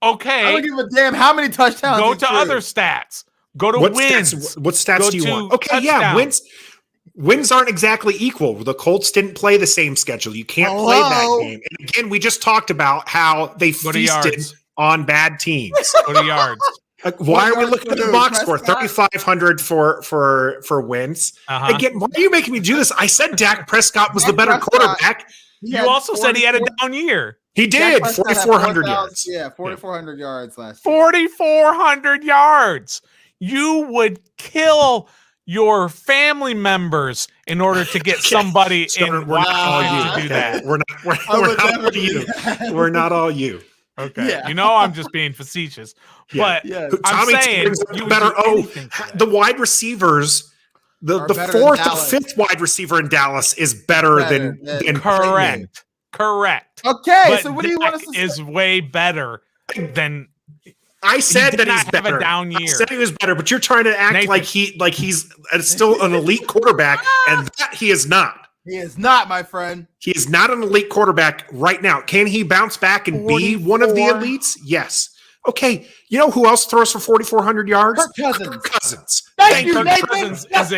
Okay. I don't give a damn how many touchdowns. Go to other stats. Go to wins. What stats do you want? Okay, touchdowns. Wins aren't exactly equal. The Colts didn't play the same schedule. You can't play that game. And again, we just talked about how they feasted on bad teams. Go to yards. Why are we looking at the box score? 3,500 for wins. Again, why are you making me do this? I said Dak Prescott was the better quarterback. You also said he had a down year. He did. 4,400 yards. Yeah, 4,400 yards last year. 4,400 yards. You would kill your family members in order to get somebody in to do that. We're not all you. We're not all you. Okay. Yeah. You know I'm just being facetious. But I'm saying the wide receivers, the fourth or fifth wide receiver in Dallas is better than correct. Correct. Okay, but so what do you want us to say? Is way better than I said that he's better. Have a down year. I said he was better, but you're trying to act like he's still an elite quarterback, and that he is not. He is not, my friend. He is not an elite quarterback right now. Can he bounce back and be one of the elites? Yes. Okay. You know who else throws for 4,400 yards? Kirk Cousins. Thank you, Nathan. Cousins is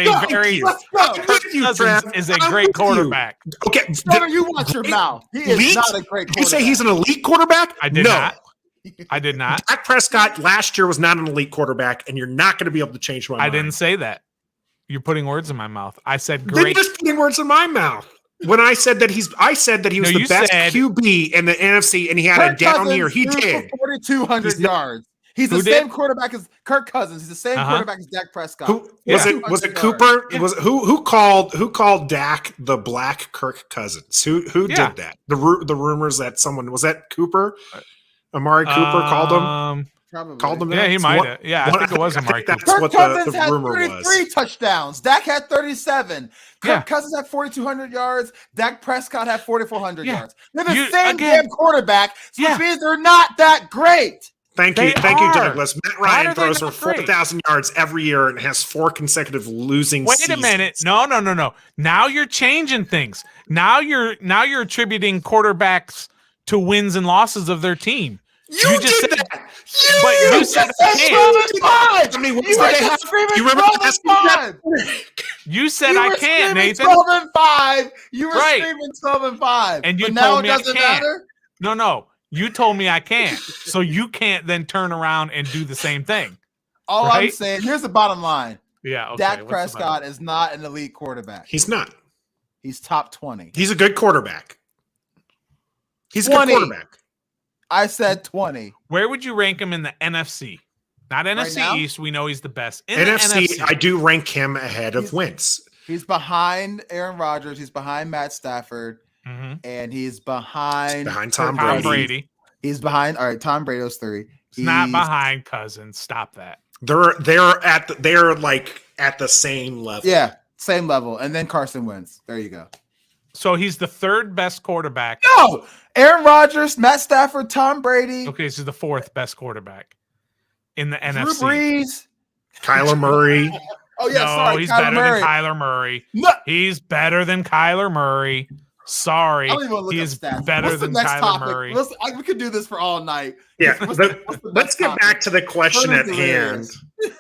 a great quarterback. Okay. Stoner, you watch your mouth. He is not a great quarterback. You say he's an elite quarterback? I did not. I did not. Dak Prescott last year was not an elite quarterback, and you're not going to be able to change my mind. I didn't say that. You're putting words in my mouth. I said great. You're just putting words in my mouth. When I said that he was the best QB in the NFC, and he had a down year. He did 4,200 yards. He's the same quarterback as Kirk Cousins. He's the same quarterback as Dak Prescott. Was it Cooper? Yeah. Who called Dak the Black Kirk Cousins? Who did that? The rumors that someone was that Cooper. Amari Cooper called him. Probably. Called him. Yeah, he might have. Yeah, I think it was Amari Cooper. Kirk Cousins had 33 touchdowns. Dak had 37. Kirk Cousins had 4,200 yards. Dak Prescott had 4,400 yards. They're the same damn quarterback, which means they're not that great. Thank you, Douglas. Matt Ryan throws for 4,000 yards every year and has 4 consecutive losing seasons. Wait a minute. No. Now you're changing things. Now you're attributing quarterbacks to wins and losses of their team. You just said that. You said I can't. You said I can't, Nathan. 12-5. You were screaming 12-5. And you now told me it doesn't matter? No. You told me I can't. So you can't then turn around and do the same thing. All I'm saying, here's the bottom line. Yeah, okay. Dak what's the Prescott better? is not an elite quarterback. He's not. He's top 20. He's a good quarterback. He's a 20. good quarterback. I said 20. Where would you rank him in the NFC? Not NFC now? East. We know he's the best. In NFC, the NFC, I do rank him ahead of Wentz. He's behind Aaron Rodgers. He's behind Matt Stafford. And he's behind Tom Brady. He's behind. All right, Tom Brady's 3. He's not behind Cousins. Stop that. They're like at the same level. Yeah, same level. And then Carson Wentz. There you go. So he's the third best quarterback. No, Aaron Rodgers, Matt Stafford, Tom Brady. Okay, so he's the fourth best quarterback in the Drew NFC. Brees. Kyler Murray. Oh yeah, No, sorry, he's Kyler better Murray. than Kyler Murray. No. He's better than Kyler Murray. Sorry, I don't even want to look he up is stats. better What's the than next Kyler topic? Murray. We could do this for all night. Yeah, What's the let's next get topic? back to the question at Stunner's hand.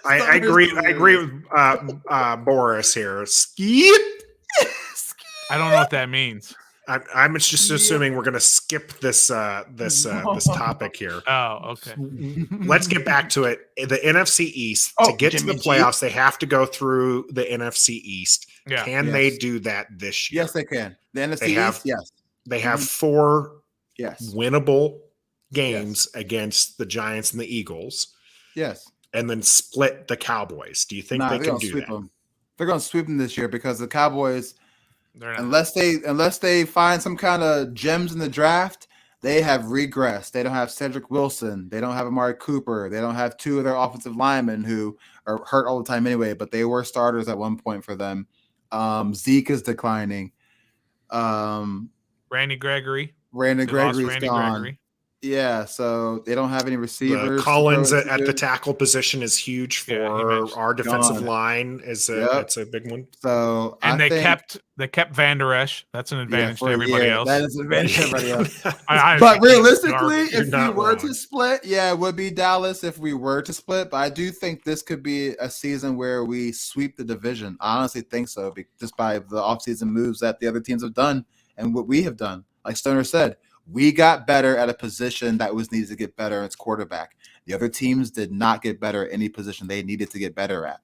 hilarious. I agree with Boris here. Skip. I don't know what that means. I'm just assuming we're going to skip this topic here. Oh, okay. Let's get back to it. The NFC East, to get to the playoffs, they have to go through the NFC East. Yeah. Can they do that this year? Yes, they can. The NFC They have- East, yes. They have 4 Yes. winnable games against the Giants and the Eagles, Yes. and then split the Cowboys. Do you think Nah, they they're can gonna do sweep that? them. They're going to sweep them this year because the Cowboys, They're not. unless they find some kind of gems in the draft, they have regressed. They don't have Cedric Wilson. They don't have Amari Cooper. They don't have 2 of their offensive linemen who are hurt all the time anyway, but they were starters at one point for them. Zeke is declining. Randy Gregory. Randy They lost Gregory's Randy gone. Gregory. Yeah, so they don't have any receivers. Collins to throw at to. the tackle position is huge Yeah, he for mentioned- our defensive Gone. line. It's a big one. So And I they think, kept Van Der Esch. That's an advantage for to a everybody year, else. That is an advantage to everybody else. I But think he's realistically, garbage. You're if we not were wrong. to split, yeah, it would be Dallas if we were to split. But I do think this could be a season where we sweep the division. I honestly think so, just by the offseason moves that the other teams have done and what we have done. Like Stoner said, we got better at a position that was needed to get better. It's quarterback. The other teams did not get better at any position they needed to get better at.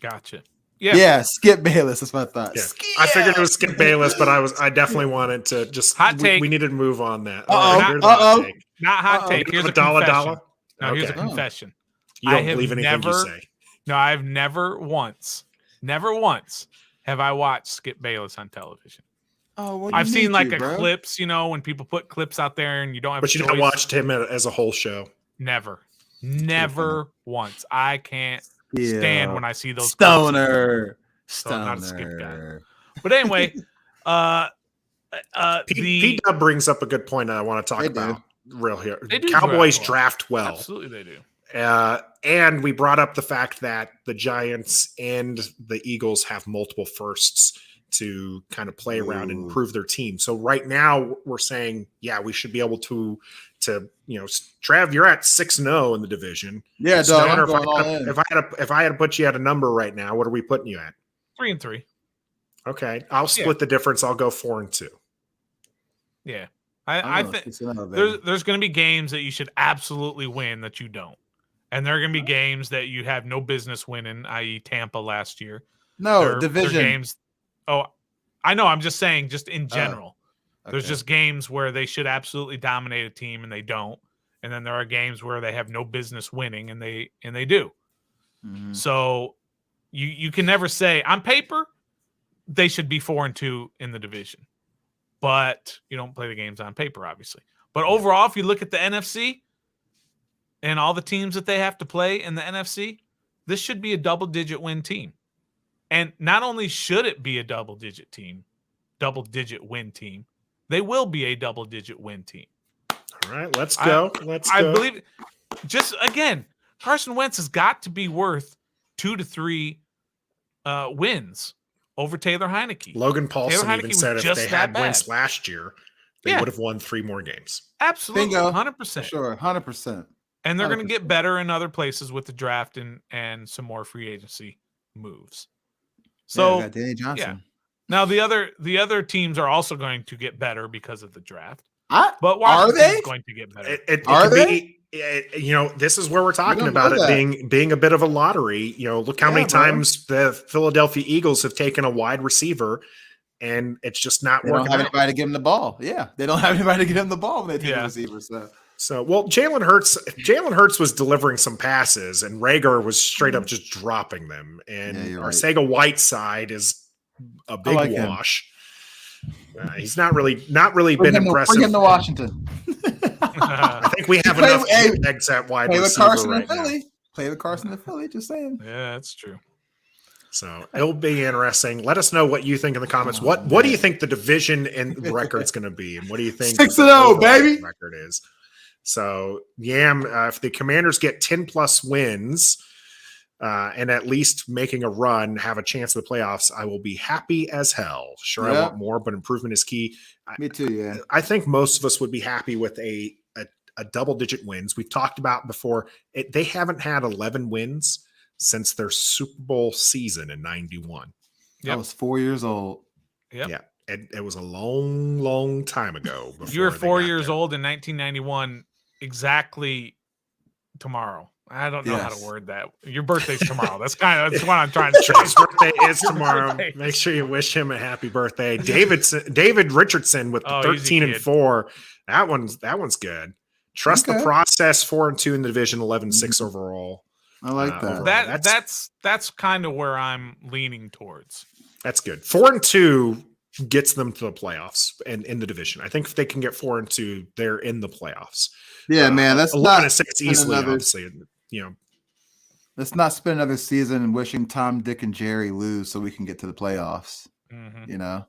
Gotcha. Yeah. Yeah, Skip Bayless. That's what I thought. Yeah. Skip! I figured it was Skip Bayless, but I definitely wanted to just Hot take. We needed to move on that. Uh-oh. Here's the hot Uh-oh. take. Not hot Uh-oh. take. Here's a Dollar confession. dollar. No, here's a Okay. confession. You I don't have believe anything you never- say. No, I've never once have I watched Skip Bayless on television. Oh, well, I've you seen need like to, a bro. clips, when people put clips out there and you don't have But a you choice. never watched him as a whole show. Never once. I can't Yeah. stand when I see those clips. Stoner. So I'm not a Skip guy. Stoner. But anyway, P-Dub brings up a good point that I want to talk They do. about real here. They do Cowboys draft draft well. absolutely they do. And we brought up the fact that the Giants and the Eagles have multiple firsts to kind of play around and Ooh. improve their team. So right now we're saying, yeah, we should be able to Trav, you're at 6-0 in the division. Yeah, dog. Stoner, I'm going all in. if I had to put you at a number right now, what are we putting you at? 3-3. Okay, I'll split the difference. I'll go 4-2. Yeah. I think there's going to be games that you should absolutely win that you don't. And there are going to be games that you have no business winning, i.e. Tampa last year. No, There division. are games. Oh, I know. I'm just saying, just in general. There's Okay. just games where they should absolutely dominate a team and they don't. And then there are games where they have no business winning and they do. Mhm. So you can never say on paper they should be 4-2 in the division. But you don't play the games on paper, obviously. But overall, if you look at the NFC and all the teams that they have to play in the NFC, this should be a double-digit win team. And not only should it be a double-digit win team, they will be a double-digit win team. All right, let's go. I believe, just again, Carson Wentz has got to be worth 2 to 3 wins over Taylor Heineke. Logan Paulson Taylor Heineke even was said if just they that had bad. Wentz last year, they Yeah. would have won 3 more games. Absolutely, Bingo. 100%. Sure, 100%. And they're going to 100%. get better in other places with the draft and some more free agency moves. So we got Danny Johnson. now the other teams are also going to get better because of the draft. Are But Washington's they? going to get better. It Are could they? be this is where we're talking about it being a bit of a lottery. Look how many times the Philadelphia Eagles have taken a wide receiver and it's just not working. They don't have anybody to give him the ball. Yeah, they don't have anybody to give him the ball when they take the receiver. So, Jalen Hurts was delivering some passes, and Rager was straight up just dropping them. And Arcega Whiteside is a big wash. He's not really been impressive. Bring him to Washington. I think we have enough eggs at wide receiver right now. Play with Carson in Philly. Just saying. Yeah, that's true. So it'll be interesting. Let us know what you think in the comments. What do you think the division and record's going to be, and what do you think 6-0, baby, record is? So, if the Commanders get 10+ wins and at least making a run, have a chance in the playoffs, I will be happy as hell. Sure, I want more, but improvement is key. Me too, yeah. I think most of us would be happy with a double-digit wins. We've talked about before, they haven't had 11 wins since their Super Bowl season in 91. I was 4 years old. Yep. Yeah. It was a long, long time ago. You were 4 years old in 1991. Exactly tomorrow. I don't know how to word that. Your birthday's tomorrow. That's what I'm trying to say. His birthday is tomorrow. Make sure you wish him a happy birthday. David Richardson with the 13-4. That one's good. Trust the process. 4-2 in the division. 11-6 overall. I like that. That's kind of where I'm leaning towards. That's good. 4-2 gets them to the playoffs and in the division. I think if they can get 4-2, they're in the playoffs. Yeah, man. That's 11-6 easily. Obviously, let's not spend another season wishing Tom, Dick, and Jerry lose so we can get to the playoffs. Mm-hmm.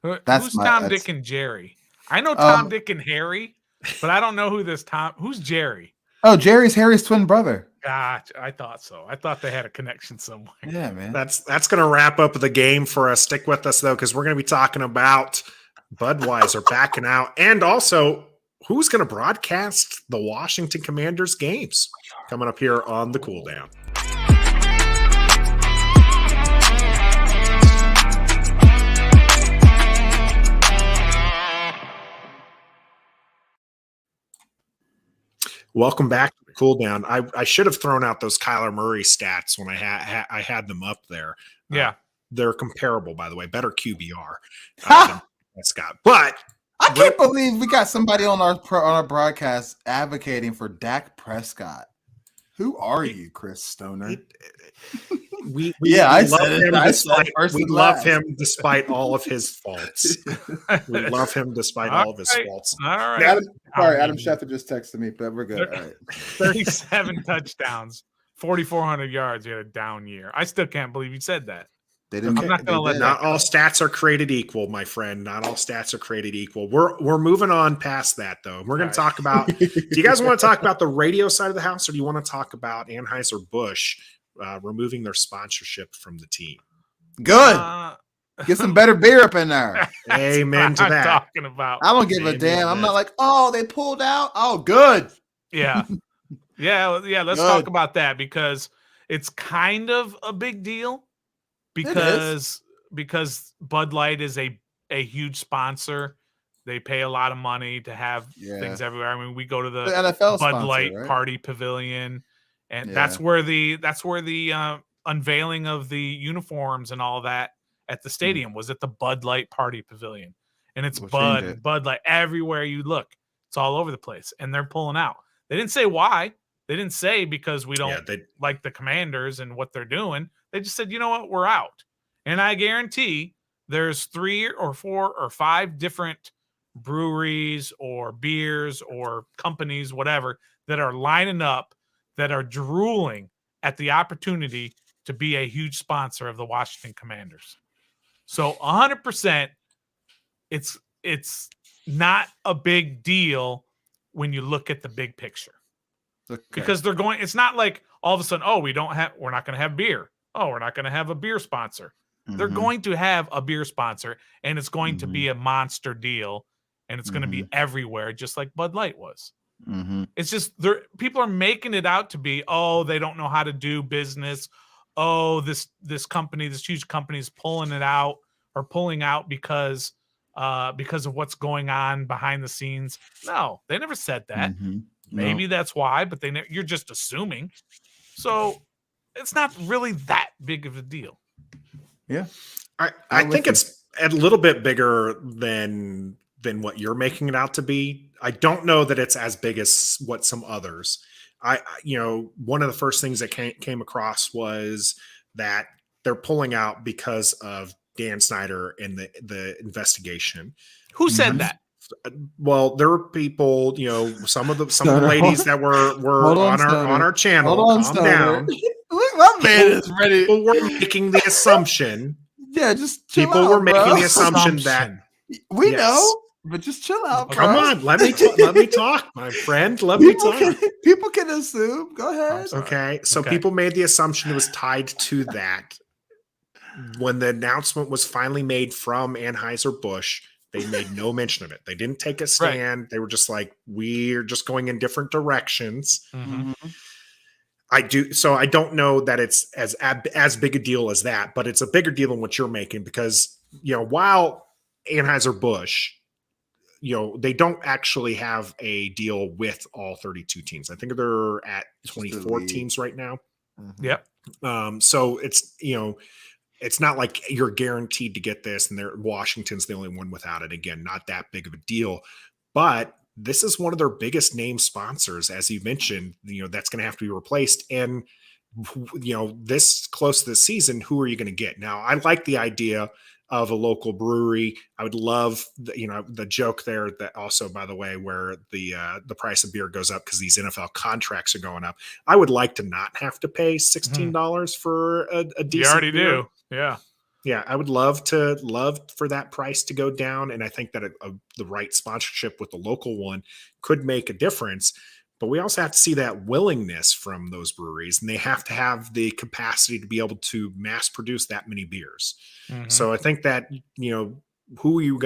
Who's Tom, Dick, and Jerry? I know Tom, Dick, and Harry, but I don't know who this Tom. Who's Jerry? Oh, Jerry's Harry's twin brother. Gotcha. I thought so. I thought they had a connection somewhere. Yeah, man. That's going to wrap up the game for us. Stick with us, though, because we're going to be talking about Budweiser backing out and also who's going to broadcast the Washington Commanders games coming up here on the Cool Down. Welcome back to the Cool Down. I should have thrown out those Kyler Murray stats when I had them up there. Yeah. They're comparable, by the way. Better QBR than Scott. But I can't believe we got somebody on our broadcast advocating for Dak Prescott. Who are you, Chris Stoner? We love him despite all of his faults. We love him despite all of his faults. All right. Adam Schefter just texted me, but we're good. All right. 37 touchdowns, 4,400 yards. He had a down year. I still can't believe you said that. They didn't. I'm not going to let. Not all stats are created equal, my friend. Not all stats are created equal. We're moving on past that, though. We're going to talk about. Do you guys want to talk about the radio side of the house, or do you want to talk about Anheuser-Busch removing their sponsorship from the team? Good. Get some better beer up in there. Amen to that. Talking about. I don't give a damn. I'm not like, oh, they pulled out. Oh, good. Yeah. Let's talk about that because it's kind of a big deal. Because Bud Light is a huge sponsor. They pay a lot of money to have things everywhere. I mean, we go to the NFL Bud Light Party Pavilion, and that's where the unveiling of the uniforms and all that at the stadium was at the Bud Light Party Pavilion. And it's Bud Light everywhere you look. It's all over the place, and they're pulling out. They didn't say why. They didn't say because we don't like the Commanders and what they're doing. They just said, you know what, we're out. And I guarantee there's 3 or 4 or 5 different breweries or beers or companies, whatever, that are lining up, that are drooling at the opportunity to be a huge sponsor of the Washington Commanders. So 100%, it's not a big deal when you look at the big picture. Okay. Because they're going, it's not like all of a sudden, we're not going to have beer. We're not going to have a beer sponsor. Mm-hmm. They're going to have a beer sponsor, and it's going to be a monster deal, and it's going to be everywhere, just like Bud Light was. Mm-hmm. It's just people are making it out to be, they don't know how to do business. This company, this huge company is pulling out because of what's going on behind the scenes. No, they never said that. Mm-hmm. Maybe that's why, but you're just assuming. So it's not really that big of a deal. Yeah. I think it's a little bit bigger than what you're making it out to be. I don't know that it's as big as what some others. One of the first things that came across was that they're pulling out because of Dan Snyder and the investigation. Who said that? Well, there were people, some of the ladies that were on our channel. Calm down. Look, my man is ready. People were making the assumption. Yeah, just people were making the assumption that we know, but just chill out. Come on, let me talk, my friend. Let me talk. People can assume. Go ahead. Okay, so people made the assumption it was tied to that. When the announcement was finally made from Anheuser-Busch, they made no mention of it. They didn't take a stand. Right. They were just like, we're just going in different directions. Mm-hmm. I don't know that it's as big a deal as that, but it's a bigger deal than what you're making because, while Anheuser-Busch, they don't actually have a deal with all 32 teams. I think they're at 24 teams right now. Mm-hmm. Yep. So it's, it's not like you're guaranteed to get this and Washington's the only one without it. Again, not that big of a deal, but this is one of their biggest name sponsors, as you mentioned, that's going to have to be replaced. And, this close to the season, who are you going to get? Now, I like the idea of a local brewery. I would love the joke there that also, by the way, where the price of beer goes up because these NFL contracts are going up. I would like to not have to pay $16 for a decent You already beer. do. Yeah. Yeah, I would love for that price to go down. And I think that the right sponsorship with the local one could make a difference. But we also have to see that willingness from those breweries, and they have to have the capacity to be able to mass produce that many beers. Mm-hmm. So I think that, who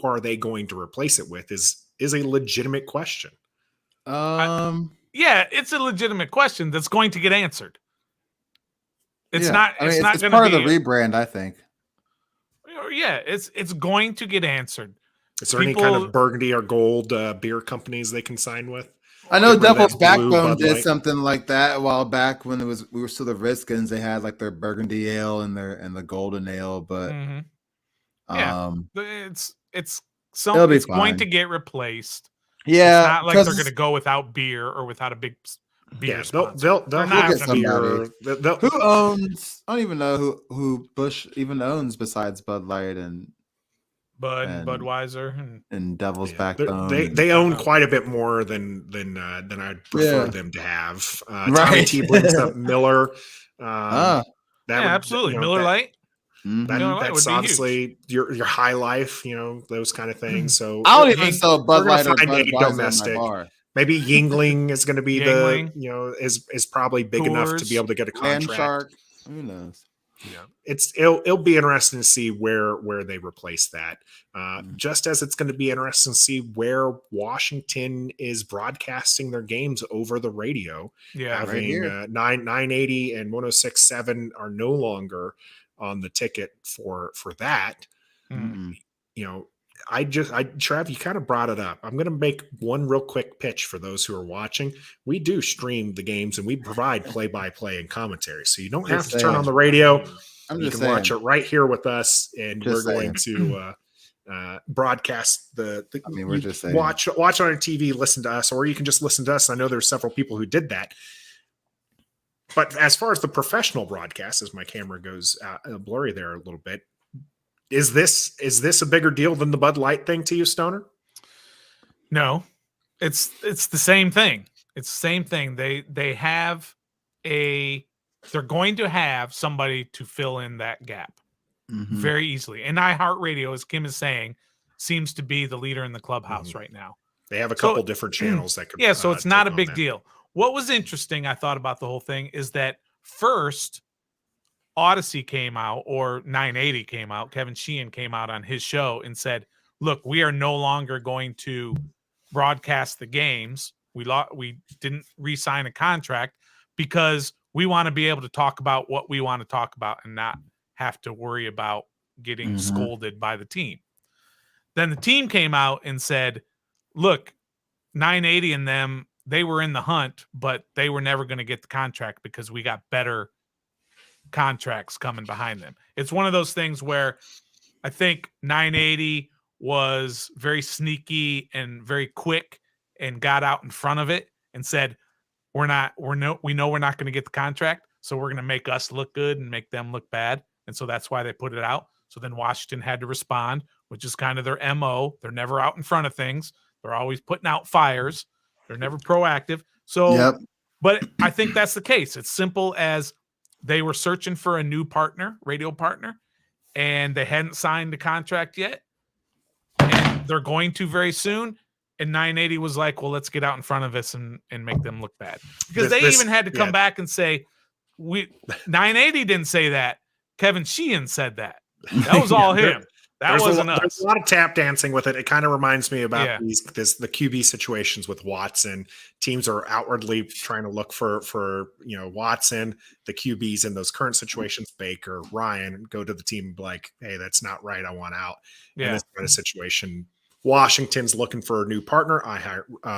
are they going to replace it with is a legitimate question. Yeah, it's a legitimate question that's going to get answered. It's not. It's not going to be part of the rebrand, I think. Yeah, it's going to get answered. Is there any kind of burgundy or gold beer companies they can sign with? I know Devil's Backbone did something like that a while back when we were still the Redskins. They had like their burgundy ale and the golden ale, but it's something it's going to get repled. Yeah, it's not like they're going to go without beer or without a big beer. They'll get somebody. Who owns? I don't even know who Busch even owns besides Bud Light and Budweiser and Devil's Backbone. They own quite a bit more than I'd prefer them to have. Tommy T brings up Miller. Absolutely. Miller Lite. That's honestly your High Life, those kind of things. So I don't even sell Bud Light or Budweiser in my bar. Maybe Yingling is going to be is probably big enough to be able to get a contract. Landshark. Who knows? Yeah, it'll be interesting to see where they replace that. Just as it's going to be interesting to see where Washington is broadcasting their games over the radio. Yeah, having 980 and 106.7 are no longer on the ticket for that. Mm-hmm. Trav, you kind of brought it up. I'm going to make one real quick pitch for those who are watching. We do stream the games and we provide play-by-play and commentary. So you don't have to turn on the radio. You can watch it right here with us, and we're going to broadcast we're just saying. Watch on our TV, listen to us, or you can just listen to us. I know there's several people who did that. But as far as the professional broadcast, as my camera goes blurry there a little bit, Is this a bigger deal than the Bud Light thing to you, Stoner? No, it's the same thing. It's the same thing. They're going to have somebody to fill in that gap very easily. And iHeartRadio, as Kim is saying, seems to be the leader in the clubhouse right now. They have a couple different channels that could. Yeah, so it's not a big deal. What was interesting, I thought about the whole thing, is that first Odyssey came out, or 980 came out. Kevin Sheehan came out on his show and said, look, we are no longer going to broadcast the games. We didn't re-sign a contract because we want to be able to talk about what we want to talk about and not have to worry about getting scolded by the team. Then the team came out and said, look, 980 and them they were in the hunt, but they were never going to get the contract because we got better contracts coming behind them. It's one of those things where I think 980 was very sneaky and very quick and got out in front of it and said, we know we're not going to get the contract, so we're going to make us look good and make them look bad. And so that's why they put it out. So then Washington had to respond, which is kind of their MO. They're never out in front of things. They're always putting out fires. They're never proactive. So, But I think that's the case. It's simple as they were searching for a new partner, radio partner, and they hadn't signed the contract yet. And they're going to very soon. And 980 was like, well, let's get out in front of this and make them look bad. Because they even had to come back and say, 980 didn't say that. Kevin Sheehan said that. That was all him. That wasn't us. There's a lot of tap dancing with it. It kind of reminds me about the QB situations with Watson. Teams are outwardly trying to look for Watson. The QBs in those current situations, Baker, Ryan, go to the team and be like, hey, that's not right. I want out. In this kind of situation, Washington's looking for a new partner.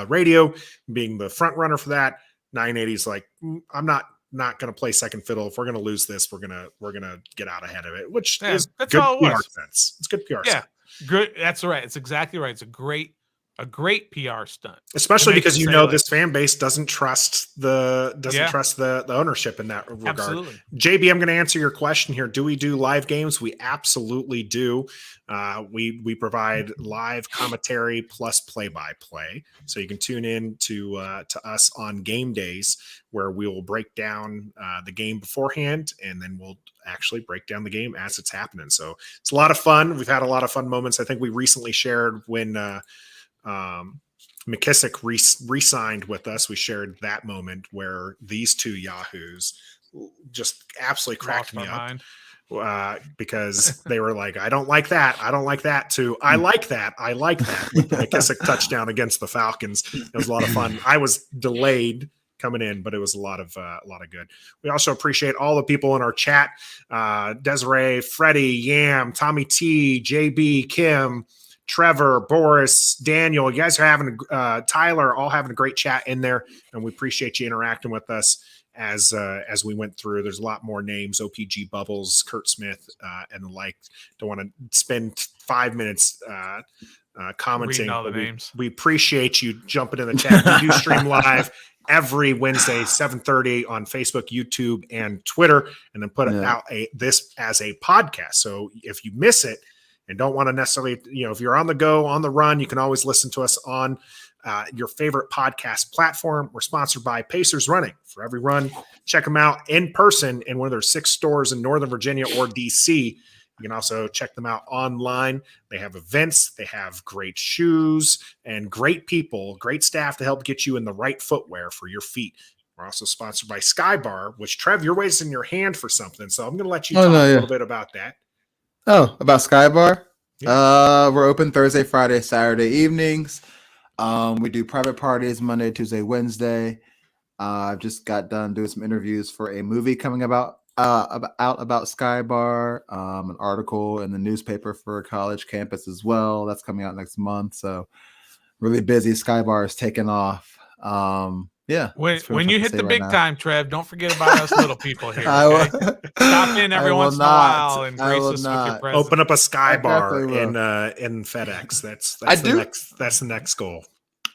Radio being the front runner for that. 980 is like, I'm not going to play second fiddle. If we're going to lose this, we're gonna get out ahead of it, which is good PR sense. It's good PR. Yeah, good. That's right. It's exactly right. It's a great PR stunt, especially because this fan base doesn't trust the ownership in that regard. Absolutely. JB, I'm going to answer your question here. Do we do live games? We absolutely do. We provide live commentary plus play-by-play, so you can tune in to us on game days where we will break down the game beforehand, and then we'll actually break down the game as it's happening. So it's a lot of fun. We've had a lot of fun moments. I think we recently shared when McKissick re-signed with us. We shared that moment where these two yahoos just absolutely cracked me up. Because they were like, I don't like that. I don't like that too. I like that. I like that. With the McKissick touchdown against the Falcons. It was a lot of fun. I was delayed coming in, but it was a lot of good. We also appreciate all the people in our chat. Desiree, Freddie, Yam, Tommy T, JB, Kim, Trevor, Boris, Daniel. You guys are having Tyler, all having a great chat in there, and we appreciate you interacting with us as we went through. There's a lot more names: OPG Bubbles, Kurt Smith, and the like. Don't want to spend 5 minutes commenting all the names. We appreciate you jumping in the chat. We do stream live every Wednesday, 7:30 on Facebook, YouTube, and Twitter, and then put out this as a podcast. So if you miss it and don't want to necessarily, if you're on the go, on the run, you can always listen to us on your favorite podcast platform. We're sponsored by Pacers Running. For every run, check them out in person in one of their 6 stores in Northern Virginia or DC. You can also check them out online. They have events, they have great shoes, and great people, great staff to help get you in the right footwear for your feet. We're also sponsored by Skybar, which, Trev, you're raising your hand for something, so I'm going to let you talk a little bit about that. Oh, about Skybar? Yeah. We're open Thursday, Friday, Saturday evenings. We do private parties Monday, Tuesday, Wednesday. I've just got done doing some interviews for a movie coming about Skybar, an article in the newspaper for a college campus as well. That's coming out next month. So really busy. Skybar is taking off. When you hit the big time, Trev, don't forget about us little people here. Okay? Stop in every once in a while and grace us with your presence. Open up a Skybar in FedEx. That's the next goal.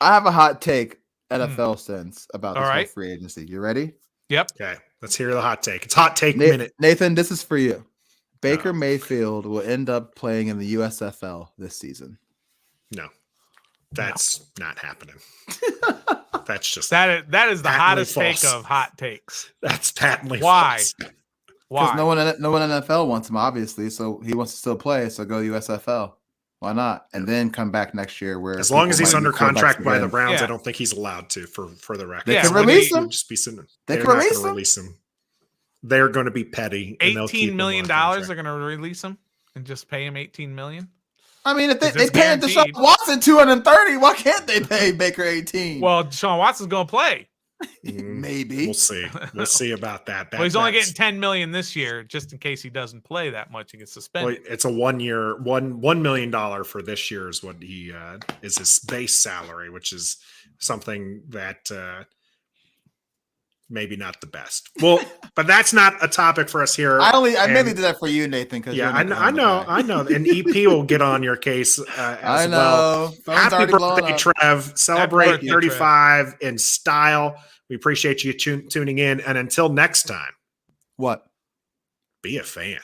I have a hot take, NFL sense, about this whole free agency. You ready? Yep. Okay. Let's hear the hot take. It's hot take minute. Nathan, this is for you. Baker Mayfield will end up playing in the USFL this season. No, that's not happening. That's just that is the hottest take of hot takes. That's patently false. Why? Because no one in NFL wants him, obviously. So he wants to still play. So go USFL. Why not? And then come back next year. Where as long as he's under contract by the Browns, I don't think he's allowed to. For the record, they can release him. They're not going to release him. They're going to be petty. $18 million. They're going to release him and just pay him $18 million. I mean, if they pay Deshaun Watson $230, why can't they pay Baker $18? Well, Deshaun Watson's going to play. Maybe. We'll see. We'll see about that. Well, he's only getting $10 million this year, just in case he doesn't play that much and gets suspended. Well, it's a 1 year, $1 million for this year is what he is his base salary, which is something that maybe not the best. Well, but that's not a topic for us here. I mainly did that for you, Nathan. Yeah, I know. And EP will get on your case as well. Happy birthday, Trev! Celebrate 35 in style. We appreciate you tuning in, and until next time, what? Be a fan.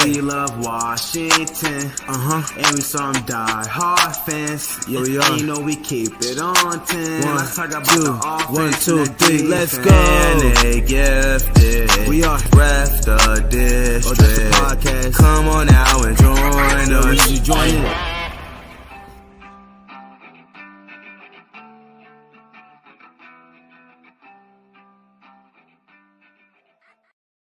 We love Washington, and we some die-hard fans. Yeah, we are. You know we keep it on 10. Let's talk about the offense. 1, 2, 3, let's go. And they gifted. We are ref the district. Podcast. Come on now and join us. You join it.